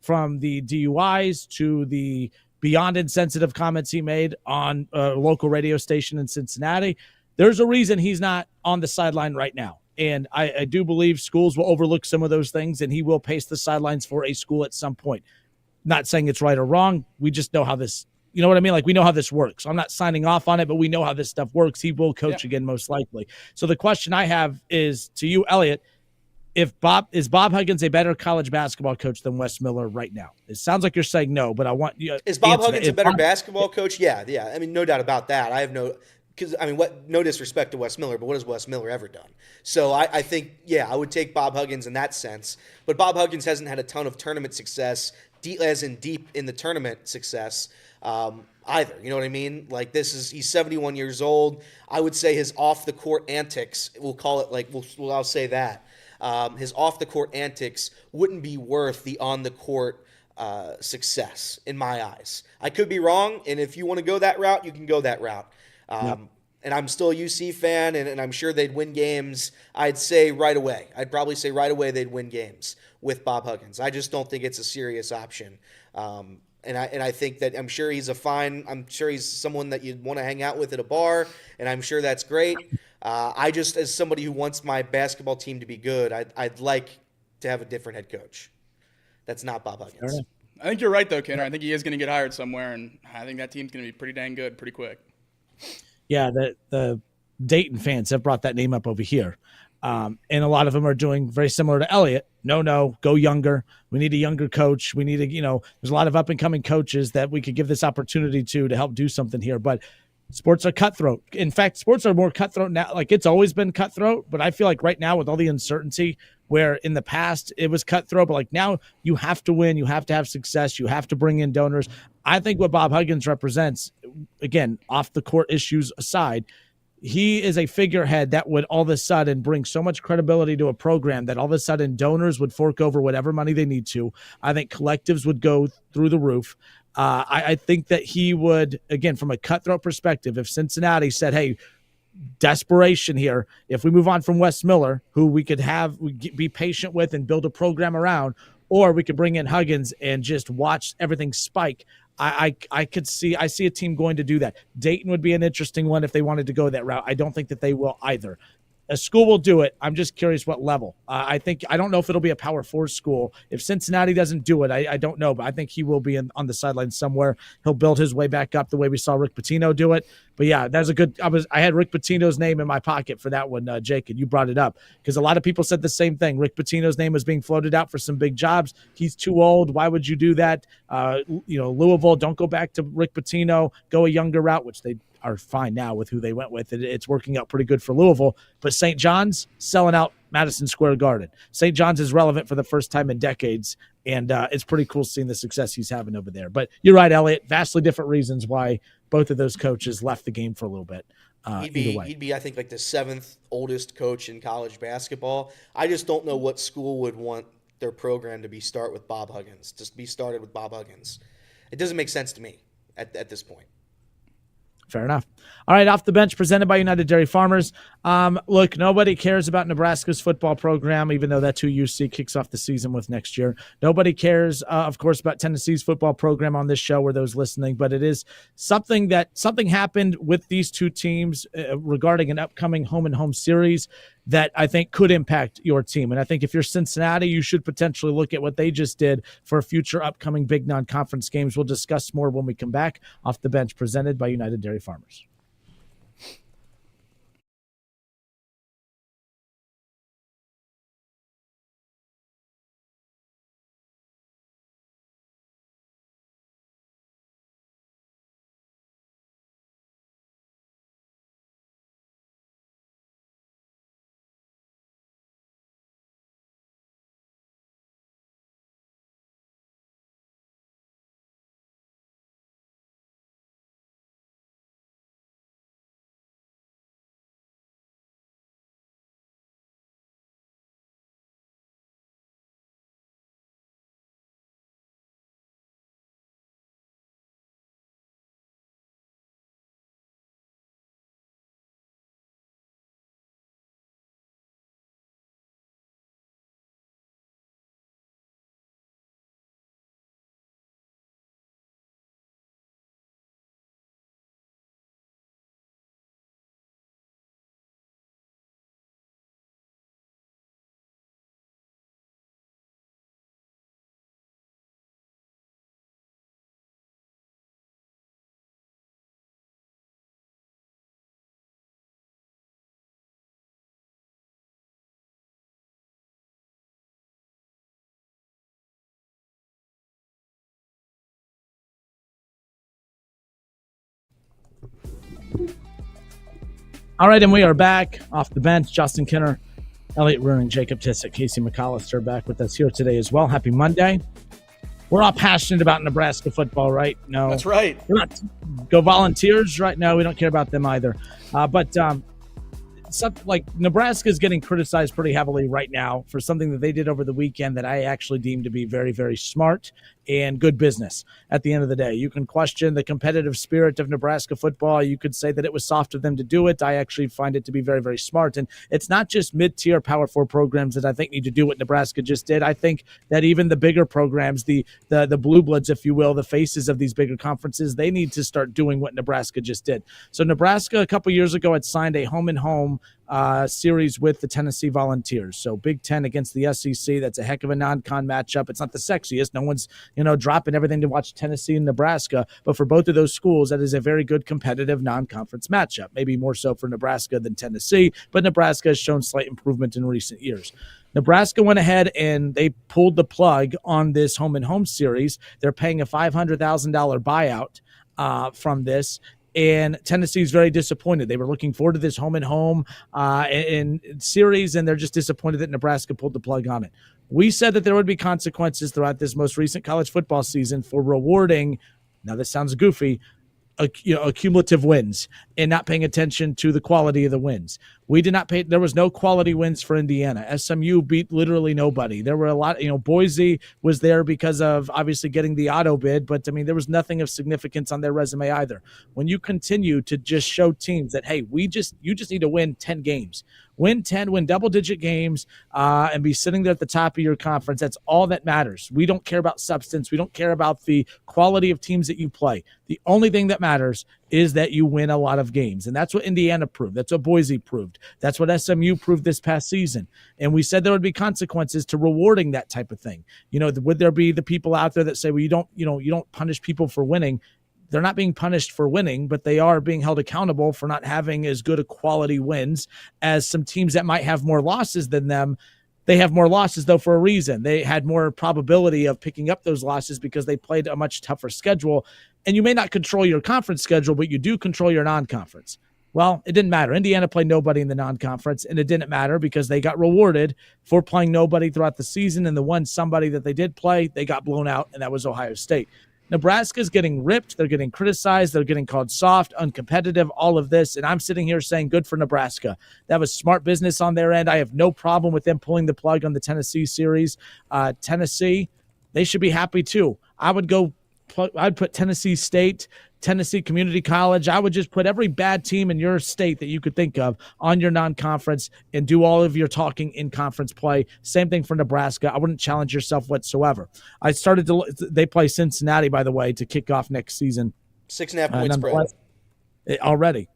from the DUIs to the beyond insensitive comments he made on a local radio station in Cincinnati. There's a reason he's not on the sideline right now. And I do believe schools will overlook some of those things, and he will pace the sidelines for a school at some point. Not saying it's right or wrong. We just know how this, you know what I mean? Like we know how this works. I'm not signing off on it, but we know how this stuff works. He will coach again, most likely. So the question I have is to you, Elliot, is Bob Huggins a better college basketball coach than Wes Miller right now? It sounds like you're saying no, but I want you. Is Bob Huggins a better basketball coach? Yeah. I mean, no doubt about that. I have no disrespect to Wes Miller, but what has Wes Miller ever done? So I think, I would take Bob Huggins in that sense. But Bob Huggins hasn't had a ton of tournament success, as in deep in the tournament success, either. You know what I mean? Like he's 71 years old. I would say his off the court antics, we'll call it I'll say that. His off the court antics wouldn't be worth the on the court success in my eyes. I could be wrong, and if you want to go that route, you can go that route. And I'm still a UC fan, and I'm sure they'd win games. I'd probably say right away they'd win games with Bob Huggins. I just don't think it's a serious option. And I think that I'm sure he's someone that you'd want to hang out with at a bar, and I'm sure that's great. I just, as somebody who wants my basketball team to be good, I'd like to have a different head coach. That's not Bob Huggins. I think you're right, though, Kenner. I think he is going to get hired somewhere, and I think that team's going to be pretty dang good pretty quick. Yeah, the Dayton fans have brought that name up over here. And a lot of them are doing very similar to Elliot. No, go younger. We need a younger coach. We need there's a lot of up-and-coming coaches that we could give this opportunity to help do something here. But sports are cutthroat. In fact, sports are more cutthroat now. Like it's always been cutthroat, but I feel like right now with all the uncertainty, where in the past it was cutthroat, but like now you have to win, you have to have success, you have to bring in donors. I think what Bob Huggins represents, again, off the court issues aside, he is a figurehead that would all of a sudden bring so much credibility to a program that all of a sudden donors would fork over whatever money they need to. I think collectives would go through the roof. I think that he would, again, from a cutthroat perspective, if Cincinnati said, hey, desperation here, if we move on from Wes Miller, who we could be patient with and build a program around, or we could bring in Huggins and just watch everything spike. I see a team going to do that. Dayton would be an interesting one if they wanted to go that route. I don't think that they will either. A school will do it. I'm just curious what level. I don't know if it'll be a Power 4 school. If Cincinnati doesn't do it, I don't know, but I think he will be on the sidelines somewhere. He'll build his way back up the way we saw Rick Pitino do it. But yeah, that's a good. I had Rick Pitino's name in my pocket for that one, Jake, and you brought it up because a lot of people said the same thing. Rick Pitino's name was being floated out for some big jobs. He's too old. Why would you do that? Louisville, don't go back to Rick Pitino. Go a younger route, which they are fine now with who they went with. It's working out pretty good for Louisville. But St. John's selling out Madison Square Garden. St. John's is relevant for the first time in decades, and it's pretty cool seeing the success he's having over there. But you're right, Elliot. Vastly different reasons why both of those coaches left the game for a little bit. He'd be, I think, like the 7th oldest coach in college basketball. I just don't know what school would want their program to be started with Bob Huggins. It doesn't make sense to me at this point. Fair enough. All right, Off the Bench presented by United Dairy Farmers. Look, nobody cares about Nebraska's football program, even though that's who UC kicks off the season with next year. Nobody cares, of course, about Tennessee's football program on this show or those listening, but it is something happened with these two teams regarding an upcoming home-and-home series that I think could impact your team. And I think if you're Cincinnati, you should potentially look at what they just did for future upcoming big non-conference games. We'll discuss more when we come back. Off the Bench presented by United Dairy Farmers. All right, and we are back off the bench. Justin Kinner, Elliot Ruring, Jacob Tissett, Casey McAllister back with us here today as well. Happy Monday. We're all passionate about Nebraska football, right? No. That's right. We're not go Volunteers, right? No, we don't care about them either. But something like Nebraska is getting criticized pretty heavily right now for something that they did over the weekend that I actually deem to be very, very smart and good business. At the end of the day, you can question the competitive spirit of Nebraska football. You could say that it was soft of them to do it. I actually find it to be very, very smart. And it's not just mid-tier Power 4 programs that I think need to do what Nebraska just did. I think that even the bigger programs, the blue bloods, if you will, the faces of these bigger conferences, they need to start doing what Nebraska just did. So Nebraska a couple years ago had signed a home-and-home series with the Tennessee Volunteers. So Big Ten against the SEC. That's a heck of a non-con matchup. It's not the sexiest. No one's, dropping everything to watch Tennessee and Nebraska. But for both of those schools, that is a very good competitive non-conference matchup. Maybe more so for Nebraska than Tennessee, but Nebraska has shown slight improvement in recent years. Nebraska went ahead and they pulled the plug on this home-and-home series. They're paying a $500,000 buyout from this. And Tennessee's very disappointed. They were looking forward to this home-and-home in series, and they're just disappointed that Nebraska pulled the plug on it. We said that there would be consequences throughout this most recent college football season for rewarding, now this sounds goofy, cumulative wins and not paying attention to the quality of the wins. We did not pay. There was no quality wins for Indiana. SMU beat literally nobody. There were a lot, Boise was there because of obviously getting the auto bid, but there was nothing of significance on their resume either. When you continue to just show teams that, hey, you just need to win 10 games, win double-digit games, and be sitting there at the top of your conference. That's all that matters. We don't care about substance. We don't care about the quality of teams that you play. The only thing that matters is that you win a lot of games. And that's what Indiana proved. That's what Boise proved. That's what SMU proved this past season. And we said there would be consequences to rewarding that type of thing. Would there be the people out there that say, well, you don't punish people for winning? They're not being punished for winning, but they are being held accountable for not having as good a quality wins as some teams that might have more losses than them. They have more losses, though, for a reason. They had more probability of picking up those losses because they played a much tougher schedule. And you may not control your conference schedule, but you do control your non-conference. Well, it didn't matter. Indiana played nobody in the non-conference, and it didn't matter because they got rewarded for playing nobody throughout the season, and the one somebody that they did play, they got blown out, and that was Ohio State. Nebraska's getting ripped. They're getting criticized. They're getting called soft, uncompetitive, all of this. And I'm sitting here saying good for Nebraska. That was smart business on their end. I have no problem with them pulling the plug on the Tennessee series. Tennessee, they should be happy too. I'd put Tennessee State, Tennessee Community College. I would just put every bad team in your state that you could think of on your non-conference and do all of your talking in conference play. Same thing for Nebraska. I wouldn't challenge yourself whatsoever. They play Cincinnati, by the way, to kick off next season. 6.5 point spread. Already.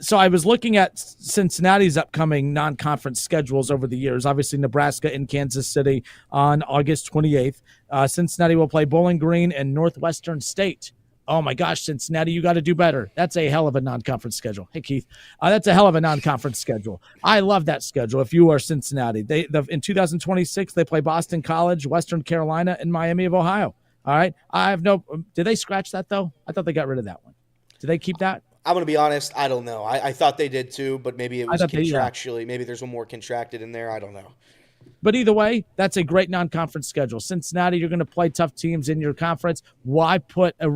So I was looking at Cincinnati's upcoming non-conference schedules over the years. Obviously, Nebraska in Kansas City on August 28th. Cincinnati will play Bowling Green and Northwestern State. Oh, my gosh, Cincinnati, you got to do better. That's a hell of a non-conference schedule. Hey, Keith, that's a hell of a non-conference schedule. I love that schedule if you are Cincinnati. In 2026, they play Boston College, Western Carolina, and Miami of Ohio. All right? Did they scratch that, though? I thought they got rid of that one. Did they keep that? I'm going to be honest. I don't know. I thought they did too, but maybe it was contractually. Maybe there's one more contracted in there. I don't know. But either way, that's a great non-conference schedule. Cincinnati, you're going to play tough teams in your conference. Why put a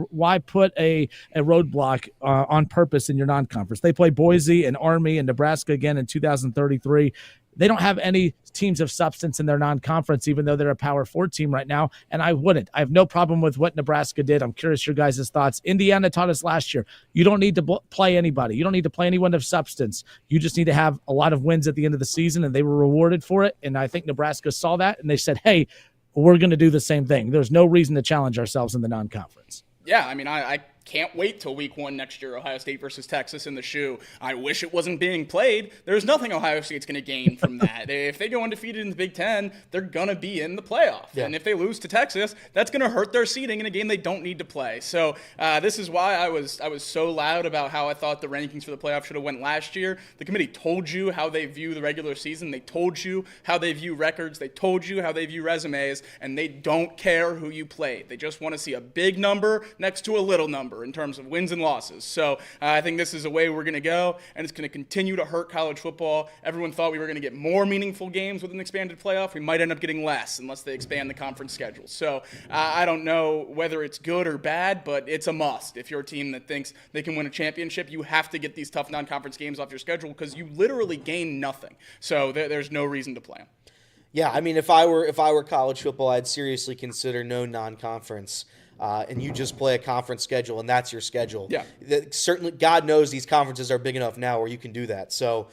roadblock on purpose in your non-conference? They play Boise and Army and Nebraska again in 2033. They don't have any teams of substance in their non-conference, even though they're a Power 4 team right now, and I wouldn't. I have no problem with what Nebraska did. I'm curious your guys' thoughts. Indiana taught us last year, you don't need to play anybody. You don't need to play anyone of substance. You just need to have a lot of wins at the end of the season, and they were rewarded for it, and I think Nebraska saw that, and they said, hey, we're going to do the same thing. There's no reason to challenge ourselves in the non-conference. Yeah, I mean, I can't wait till week 1 next year, Ohio State versus Texas in the shoe. I wish it wasn't being played. There's nothing Ohio State's going to gain from that. If they go undefeated in the Big Ten, they're going to be in the playoff. Yeah. And if they lose to Texas, that's going to hurt their seeding in a game they don't need to play. So this is why I was so loud about how I thought the rankings for the playoff should have went last year. The committee told you how they view the regular season. They told you how they view records. They told you how they view resumes, and they don't care who you play. They just want to see a big number next to a little number. number in terms of wins and losses. So I think this is a way we're going to go, and it's going to continue to hurt college football. Everyone thought we were going to get more meaningful games with an expanded playoff. We might end up getting less unless they expand the conference schedule. So I don't know whether it's good or bad, but it's a must. If you're a team that thinks they can win a championship, you have to get these tough non-conference games off your schedule because you literally gain nothing. So there's no reason to play them. Yeah, I mean, if I were college football, I'd seriously consider no non-conference, and you just play a conference schedule, and that's your schedule. Yeah. Certainly, God knows these conferences are big enough now where you can do that. So,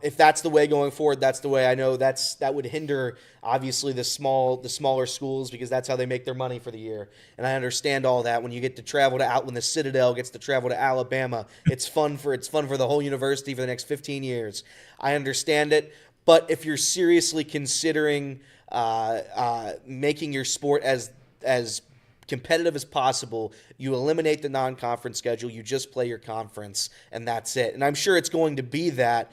if that's the way going forward, that's the way. I know that would hinder obviously the smaller schools because that's how they make their money for the year. And I understand all that. When you get to travel when the Citadel gets to travel to Alabama, it's fun for the whole university for the next 15 years. I understand it. But if you're seriously considering making your sport as competitive as possible, you eliminate the non-conference schedule, you just play your conference, and that's it. And I'm sure it's going to be that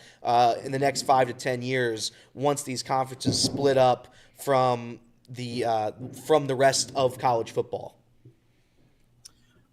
in the next 5 to 10 years once these conferences split up from the rest of college football.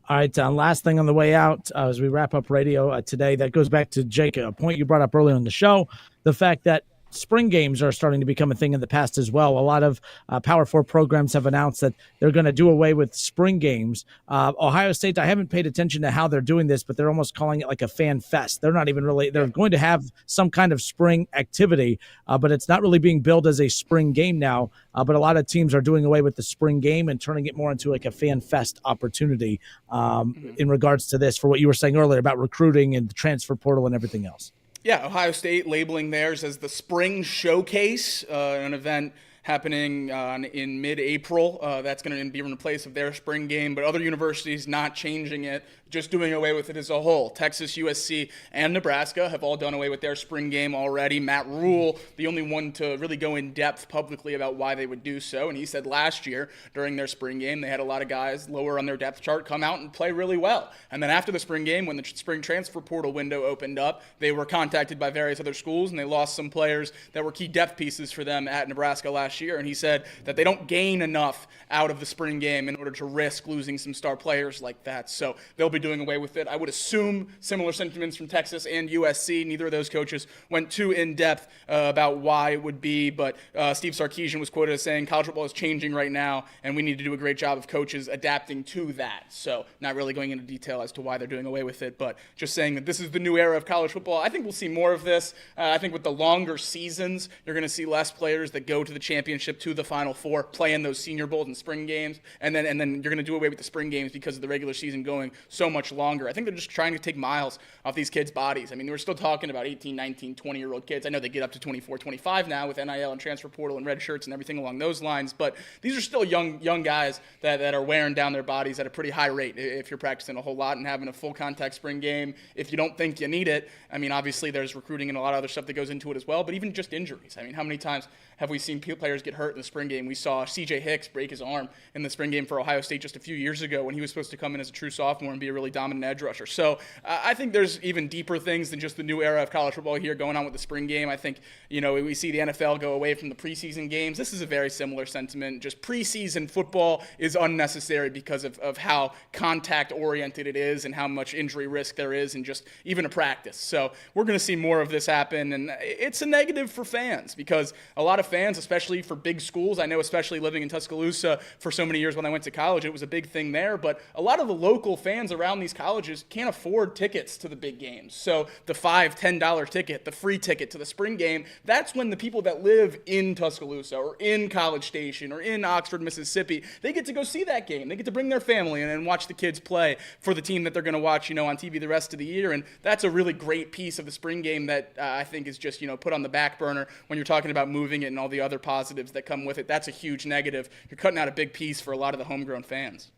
All right, last thing on the way out as we wrap up radio today, that goes back to Jake, a point you brought up earlier in the show, the fact that spring games are starting to become a thing in the past as well. A lot of Power 4 programs have announced that they're going to do away with spring games. Ohio State, I haven't paid attention to how they're doing this, but they're almost calling it like a fan fest. They're not even really – they're going to have some kind of spring activity, but it's not really being billed as a spring game now. But a lot of teams are doing away with the spring game and turning it more into like a fan fest opportunity in regards to this, for what you were saying earlier about recruiting and the transfer portal and everything else. Yeah, Ohio State labeling theirs as the Spring Showcase, an event happening in mid-April. That's going to be in place of their spring game, but other universities not changing it, just doing away with it as a whole. Texas, USC, and Nebraska have all done away with their spring game already. Matt Rule, the only one to really go in depth publicly about why they would do so, and he said last year during their spring game they had a lot of guys lower on their depth chart come out and play really well. And then after the spring game, when the spring transfer portal window opened up, they were contacted by various other schools, and they lost some players that were key depth pieces for them at Nebraska last year. And he said that they don't gain enough out of the spring game in order to risk losing some star players like that. So they'll be doing away with it. I would assume similar sentiments from Texas and USC. Neither of those coaches went too in-depth about why it would be, but Steve Sarkisian was quoted as saying college football is changing right now, and we need to do a great job of coaches adapting to that. So not really going into detail as to why they're doing away with it, but just saying that this is the new era of college football. I think we'll see more of this. I think with the longer seasons, you're going to see less players that go to the championship, to the Final Four, play in those Senior Bowls and spring games, and then you're going to do away with the spring games because of the regular season going so much longer. I think they're just trying to take miles off these kids' bodies. I mean, we're still talking about 18, 19, 20-year-old kids. I know they get up to 24, 25 now with NIL and transfer portal and red shirts and everything along those lines, but these are still young guys that are wearing down their bodies at a pretty high rate if you're practicing a whole lot and having a full contact spring game. If you don't think you need it, I mean, obviously there's recruiting and a lot of other stuff that goes into it as well, but even just injuries. I mean, how many times have we seen players get hurt in the spring game? We saw C.J. Hicks break his arm in the spring game for Ohio State just a few years ago when he was supposed to come in as a true sophomore and be a really dominant edge rusher. So I think there's even deeper things than just the new era of college football here going on with the spring game. I think, we see the NFL go away from the preseason games. This is a very similar sentiment. Just preseason football is unnecessary because of how contact-oriented it is and how much injury risk there is in just even a practice. So we're going to see more of this happen, and it's a negative for fans because a lot of fans, especially for big schools, I know especially living in Tuscaloosa for so many years when I went to college, it was a big thing there, but a lot of the local fans around these colleges can't afford tickets to the big games. So the $5, $10 ticket, the free ticket to the spring game, that's when the people that live in Tuscaloosa or in College Station or in Oxford, Mississippi, they get to go see that game. They get to bring their family and watch the kids play for the team that they're going to watch, on TV the rest of the year. And that's a really great piece of the spring game that I think is just, put on the back burner when you're talking about moving it and all the other positives that come with it. That's a huge negative. You're cutting out a big piece for a lot of the homegrown fans.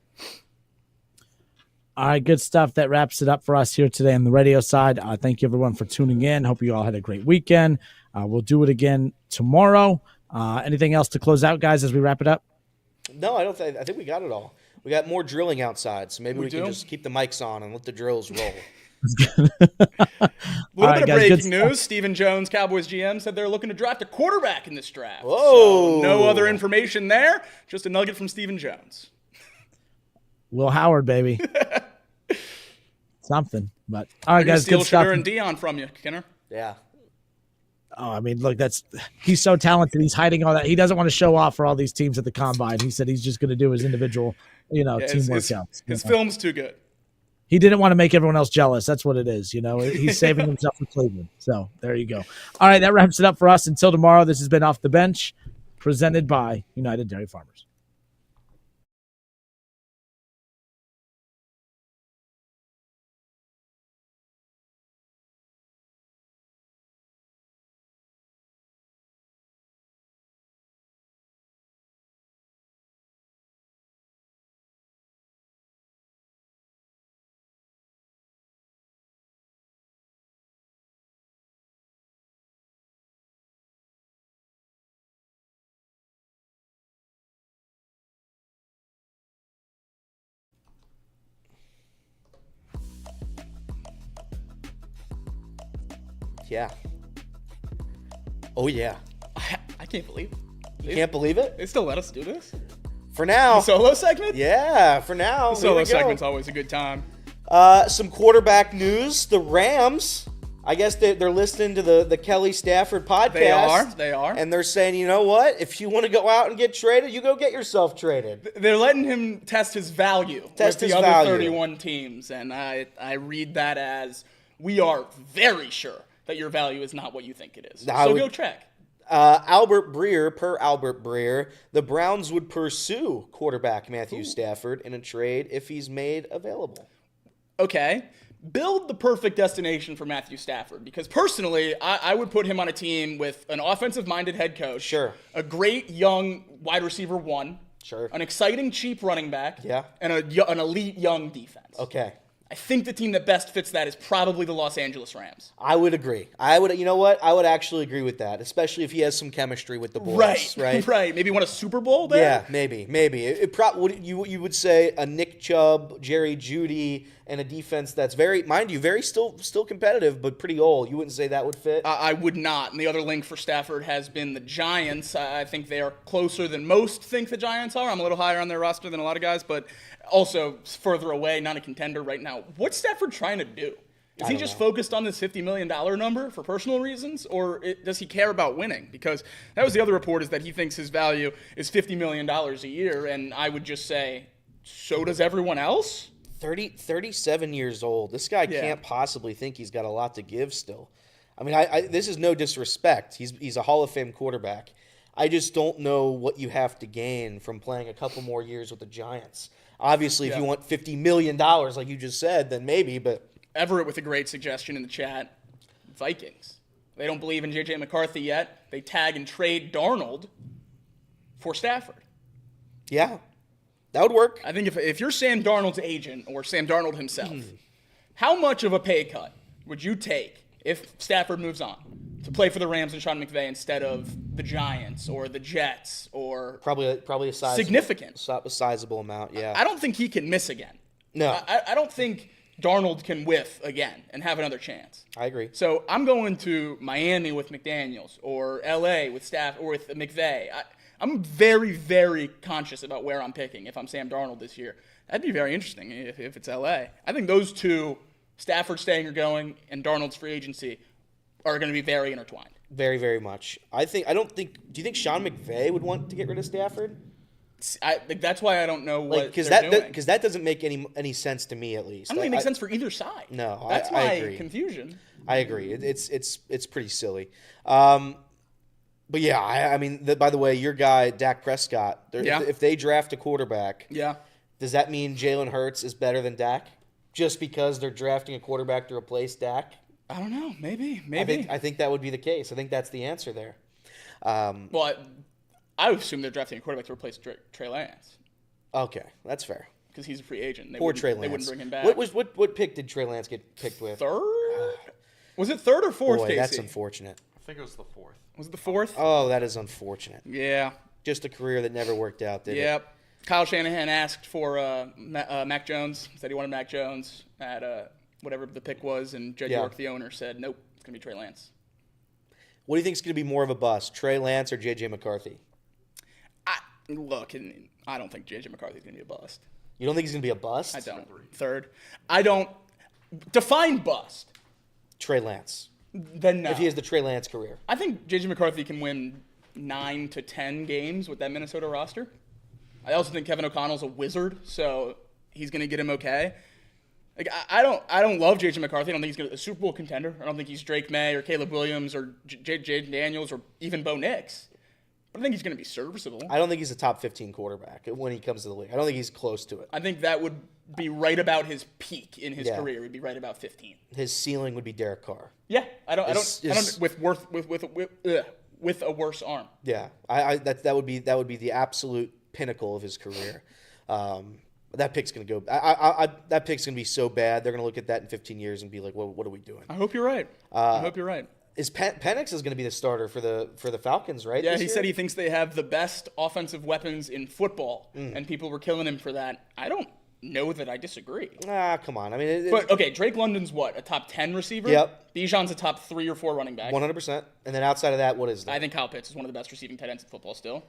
All right, good stuff. That wraps it up for us here today on the radio side. Thank you, everyone, for tuning in. Hope you all had a great weekend. We'll do it again tomorrow. Anything else to close out, guys, as we wrap it up? No, I don't think. I think we got it all. We got more drilling outside, so maybe we can just keep the mics on and let the drills roll. A little bit of breaking news. Stephen Jones, Cowboys GM, said they're looking to draft a quarterback in this draft. Whoa. So no other information there. Just a nugget from Stephen Jones. Will Howard, baby. something. But all right, They're gonna guys, steal good stuff. Sugar and Dion from you, Kinner. Yeah. Oh, I mean, look, he's so talented. He's hiding all that. He doesn't want to show off for all these teams at the combine. He said he's just going to do his individual, team workouts. His film's too good. He didn't want to make everyone else jealous. That's what it is. He's saving himself for Cleveland. So there you go. All right, that wraps it up for us. Until tomorrow, this has been Off the Bench, presented by United Dairy Farmers. Yeah. Oh, yeah. I can't believe it. You can't believe it? They still let us do this? For now. The solo segment? Yeah, for now. The solo segment's always a good time. Some quarterback news. The Rams, I guess they're listening to the Kelly Stafford podcast. They are. And they're saying, you know what? If you want to go out and get traded, you go get yourself traded. They're letting him test his value with the other 31 teams. And I read that as, we are very sure that your value is not what you think it is. Go check. Albert Breer, the Browns would pursue quarterback Matthew Stafford in a trade if he's made available. Okay. Build the perfect destination for Matthew Stafford, because personally, I would put him on a team with an offensive-minded head coach. Sure. A great young wide receiver 1. Sure. An exciting cheap running back. Yeah. And an elite young defense. Okay. I think the team that best fits that is probably the Los Angeles Rams. I would agree. You know what? I would actually agree with that, especially if he has some chemistry with the boys. Right. Right. Maybe won a Super Bowl there? Yeah, maybe. You would say a Nick Chubb, Jerry Jeudy, and a defense that's very, mind you, very still competitive, but pretty old. You wouldn't say that would fit? I would not. And the other link for Stafford has been the Giants. I think they are closer than most think the Giants are. I'm a little higher on their roster than a lot of guys, but also further away, not a contender right now. What's Stafford trying to do? Is he just focused on this $50 million number for personal reasons, or does he care about winning? Because that was the other report, is that he thinks his value is $50 million a year, and I would just say, so does everyone else? 37 years old. This guy can't possibly think he's got a lot to give still. I mean, this is no disrespect. He's a Hall of Fame quarterback. I just don't know what you have to gain from playing a couple more years with the Giants. Obviously, if you want $50 million, like you just said, then maybe, but... Everett with a great suggestion in the chat. Vikings. They don't believe in J.J. McCarthy yet. They tag and trade Darnold for Stafford. Yeah, that would work. I think if you're Sam Darnold's agent or Sam Darnold himself, how much of a pay cut would you take if Stafford moves on to play for the Rams and Sean McVay instead of the Giants or the Jets or probably a sizable amount? Yeah, I don't think he can miss again. No, I don't think Darnold can whiff again and have another chance. I agree. So I'm going to Miami with McDaniels or L.A. with Staff or with McVay. I'm very, very conscious about where I'm picking if I'm Sam Darnold this year. That'd be very interesting if it's L.A. I think those two, Stafford staying or going and Darnold's free agency, are going to be very intertwined. Very, very much. Do you think Sean McVay would want to get rid of Stafford? That's why I don't know what they're doing. Because that doesn't make any sense to me, at least. I don't think it makes sense for either side. No, that's I my agree. Confusion. I agree. It's pretty silly. But yeah, I mean, by the way, your guy Dak Prescott. If they draft a quarterback, does that mean Jalen Hurts is better than Dak just because they're drafting a quarterback to replace Dak? I don't know. Maybe. I think that would be the case. I think that's the answer there. Well, I would assume they're drafting a quarterback to replace Trey Lance. Okay, that's fair. Because he's a free agent. Poor Trey Lance. They wouldn't bring him back. What pick did Trey Lance get picked with? Third? Was it third or fourth, Boy, Casey? That's unfortunate. I think it was the fourth. Was it the fourth? Oh, that is unfortunate. Yeah. Just a career that never worked out, did it? Yep. Kyle Shanahan asked for Mac Jones. Said he wanted Mac Jones at whatever the pick was, and Jed York, the owner, said, nope, it's going to be Trey Lance. What do you think is going to be more of a bust, Trey Lance or J.J. McCarthy? Look, I don't think J.J. McCarthy's going to be a bust. You don't think he's going to be a bust? I don't. Third. I don't. Define bust. Trey Lance. Then no. If he has the Trey Lance career. I think J.J. McCarthy can win 9 to 10 games with that Minnesota roster. I also think Kevin O'Connell's a wizard, so he's going to get him okay. Like I don't love J.J. McCarthy. I don't think he's going to be a Super Bowl contender. I don't think he's Drake May or Caleb Williams or Jaden Daniels or even Bo Nix. But I think he's going to be serviceable. I don't think he's a top 15 quarterback when he comes to the league. I don't think he's close to it. I think that would be right about his peak in his career. Would be right about 15. His ceiling would be Derek Carr. Yeah, I don't with a worse arm. Yeah, that would be the absolute pinnacle of his career. That pick's gonna go. That pick's gonna be so bad. They're gonna look at that in 15 years and be like, "Well, what are we doing?" I hope you're right. I hope you're right. Penix is gonna be the starter for the Falcons, right? Yeah, he said he thinks they have the best offensive weapons in football, and people were killing him for that. I don't know that I disagree. Come on. I mean, but okay, Drake London's what, a top 10 receiver? Yep. Bijan's a top 3 or 4 running back. 100%. And then outside of that, what is that? I think Kyle Pitts is one of the best receiving tight ends in football still.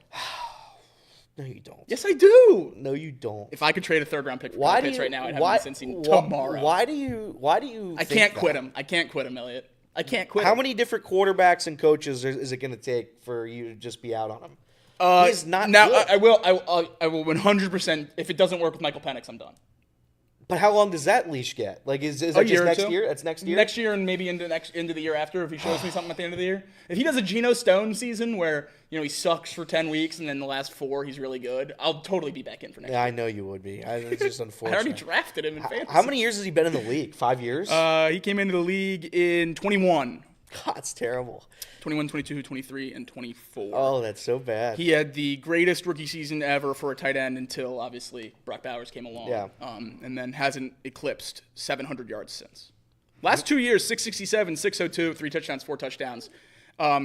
No, you don't. Yes, I do. No, you don't. If I could trade a 3rd-round pick for Kyle Pitts right now, I'd have him in Cincy tomorrow. Why do you? I can't quit him. I can't quit him, Elliot. I can't quit him. How many different quarterbacks and coaches is it going to take for you to just be out on him? He's not now. Good. I will 100%. If it doesn't work with Michael Penix, I'm done. But how long does that leash get? Like, is that just next year? That's next year? Next year and maybe into the year after if he shows me something at the end of the year. If he does a Geno Stone season where, he sucks for 10 weeks and then the last 4 he's really good, I'll totally be back in for next year. Yeah, I know you would be. It's just unfortunate. I already drafted him in fantasy. How many years has he been in the league? 5 years? He came into the league in 21. God, it's terrible. 21, 22, 23, and 24. Oh, that's so bad. He had the greatest rookie season ever for a tight end until, obviously, Brock Bowers came along. Yeah. And then hasn't eclipsed 700 yards since. Last 2 years, 667, 602, 3 touchdowns, 4 touchdowns.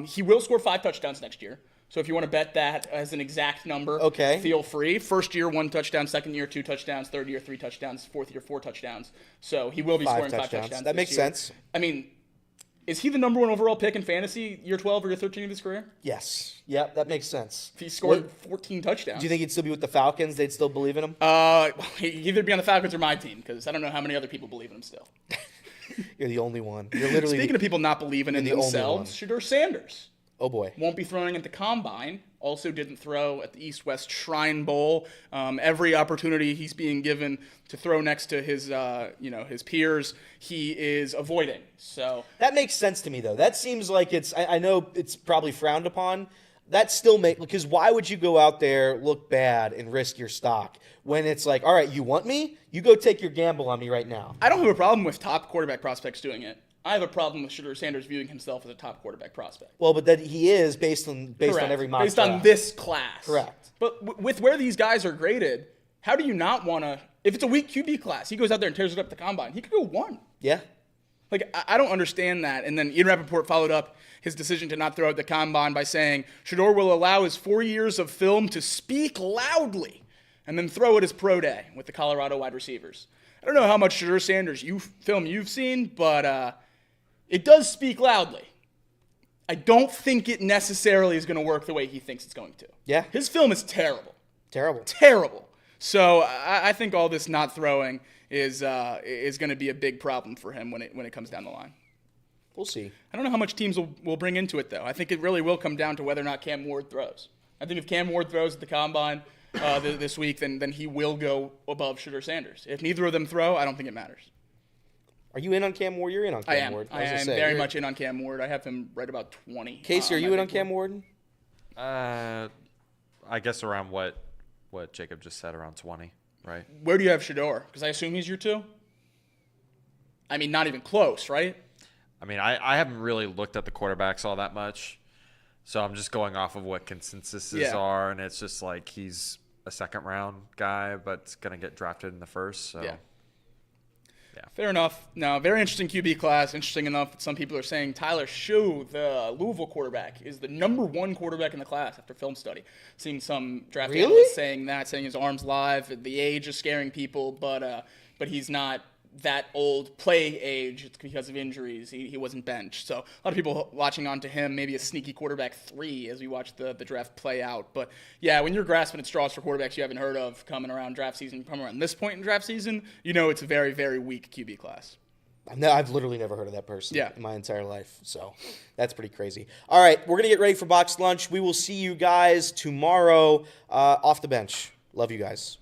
He will score 5 touchdowns next year. So if you want to bet that as an exact number, feel free. First year, 1 touchdown. Second year, 2 touchdowns. Third year, 3 touchdowns. Fourth year, 4 touchdowns. So he will be scoring 5 touchdowns. That makes sense. I mean, is he the number 1 overall pick in fantasy year 12 or year 13 of his career? Yes. Yep, that makes sense. If he scored 14 touchdowns. Do you think he'd still be with the Falcons? They'd still believe in him? He'd either be on the Falcons or my team because I don't know how many other people believe in him still. You're the only one. You're literally Speaking of people not believing in themselves, Shedeur Sanders. Oh, boy. Won't be throwing at the Combine. Also didn't throw at the East-West Shrine Bowl. Every opportunity he's being given to throw next to his peers, he is avoiding. So that makes sense to me, though. That seems like I know it's probably frowned upon. That still because why would you go out there, look bad, and risk your stock when it's like, all right, you want me? You go take your gamble on me right now. I don't have a problem with top quarterback prospects doing it. I have a problem with Shedeur Sanders viewing himself as a top quarterback prospect. Well, but that he is based on every mock based on this class. Correct. But with where these guys are graded, how do you not want to? If it's a weak QB class, he goes out there and tears it up at the Combine. He could go 1. Yeah. Like, I don't understand that. And then Ian Rappaport followed up his decision to not throw at the Combine by saying, Shedeur will allow his 4 years of film to speak loudly and then throw at his pro day with the Colorado wide receivers. I don't know how much Shedeur Sanders film you've seen, but it does speak loudly. I don't think it necessarily is going to work the way he thinks it's going to. Yeah. His film is terrible. Terrible. So I think all this not throwing is going to be a big problem for him when it comes down the line. We'll see. I don't know how much teams will bring into it, though. I think it really will come down to whether or not Cam Ward throws. I think if Cam Ward throws at the Combine this week, then he will go above Shedeur Sanders. If neither of them throw, I don't think it matters. Are you in on Cam Ward? You're in on Cam Ward. I am very much in on Cam Ward. I have him right about 20. Casey, are you in on Cam Ward? I guess around what Jacob just said, around 20, right? Where do you have Shedeur? Because I assume he's your 2? I mean, not even close, right? I mean, I haven't really looked at the quarterbacks all that much, so I'm just going off of what consensuses are, and it's just like he's a second-round guy, but going to get drafted in the first, so... Yeah. Fair enough. Now, very interesting QB class. Interesting enough that some people are saying Tyler Shough, the Louisville quarterback, is the number 1 quarterback in the class after film study. Seeing some draft analysts saying his arm's live. The age is scaring people, but he's not that old play age. It's because of injuries. He wasn't benched. So a lot of people watching on to him, maybe a sneaky quarterback 3 as we watch the draft play out. But yeah, when you're grasping at straws for quarterbacks you haven't heard of coming around draft season, coming around this point in draft season, it's a very, very weak QB class. I've literally never heard of that person in my entire life. So that's pretty crazy. All right, we're going to get ready for box lunch. We will see you guys tomorrow off the bench. Love you guys.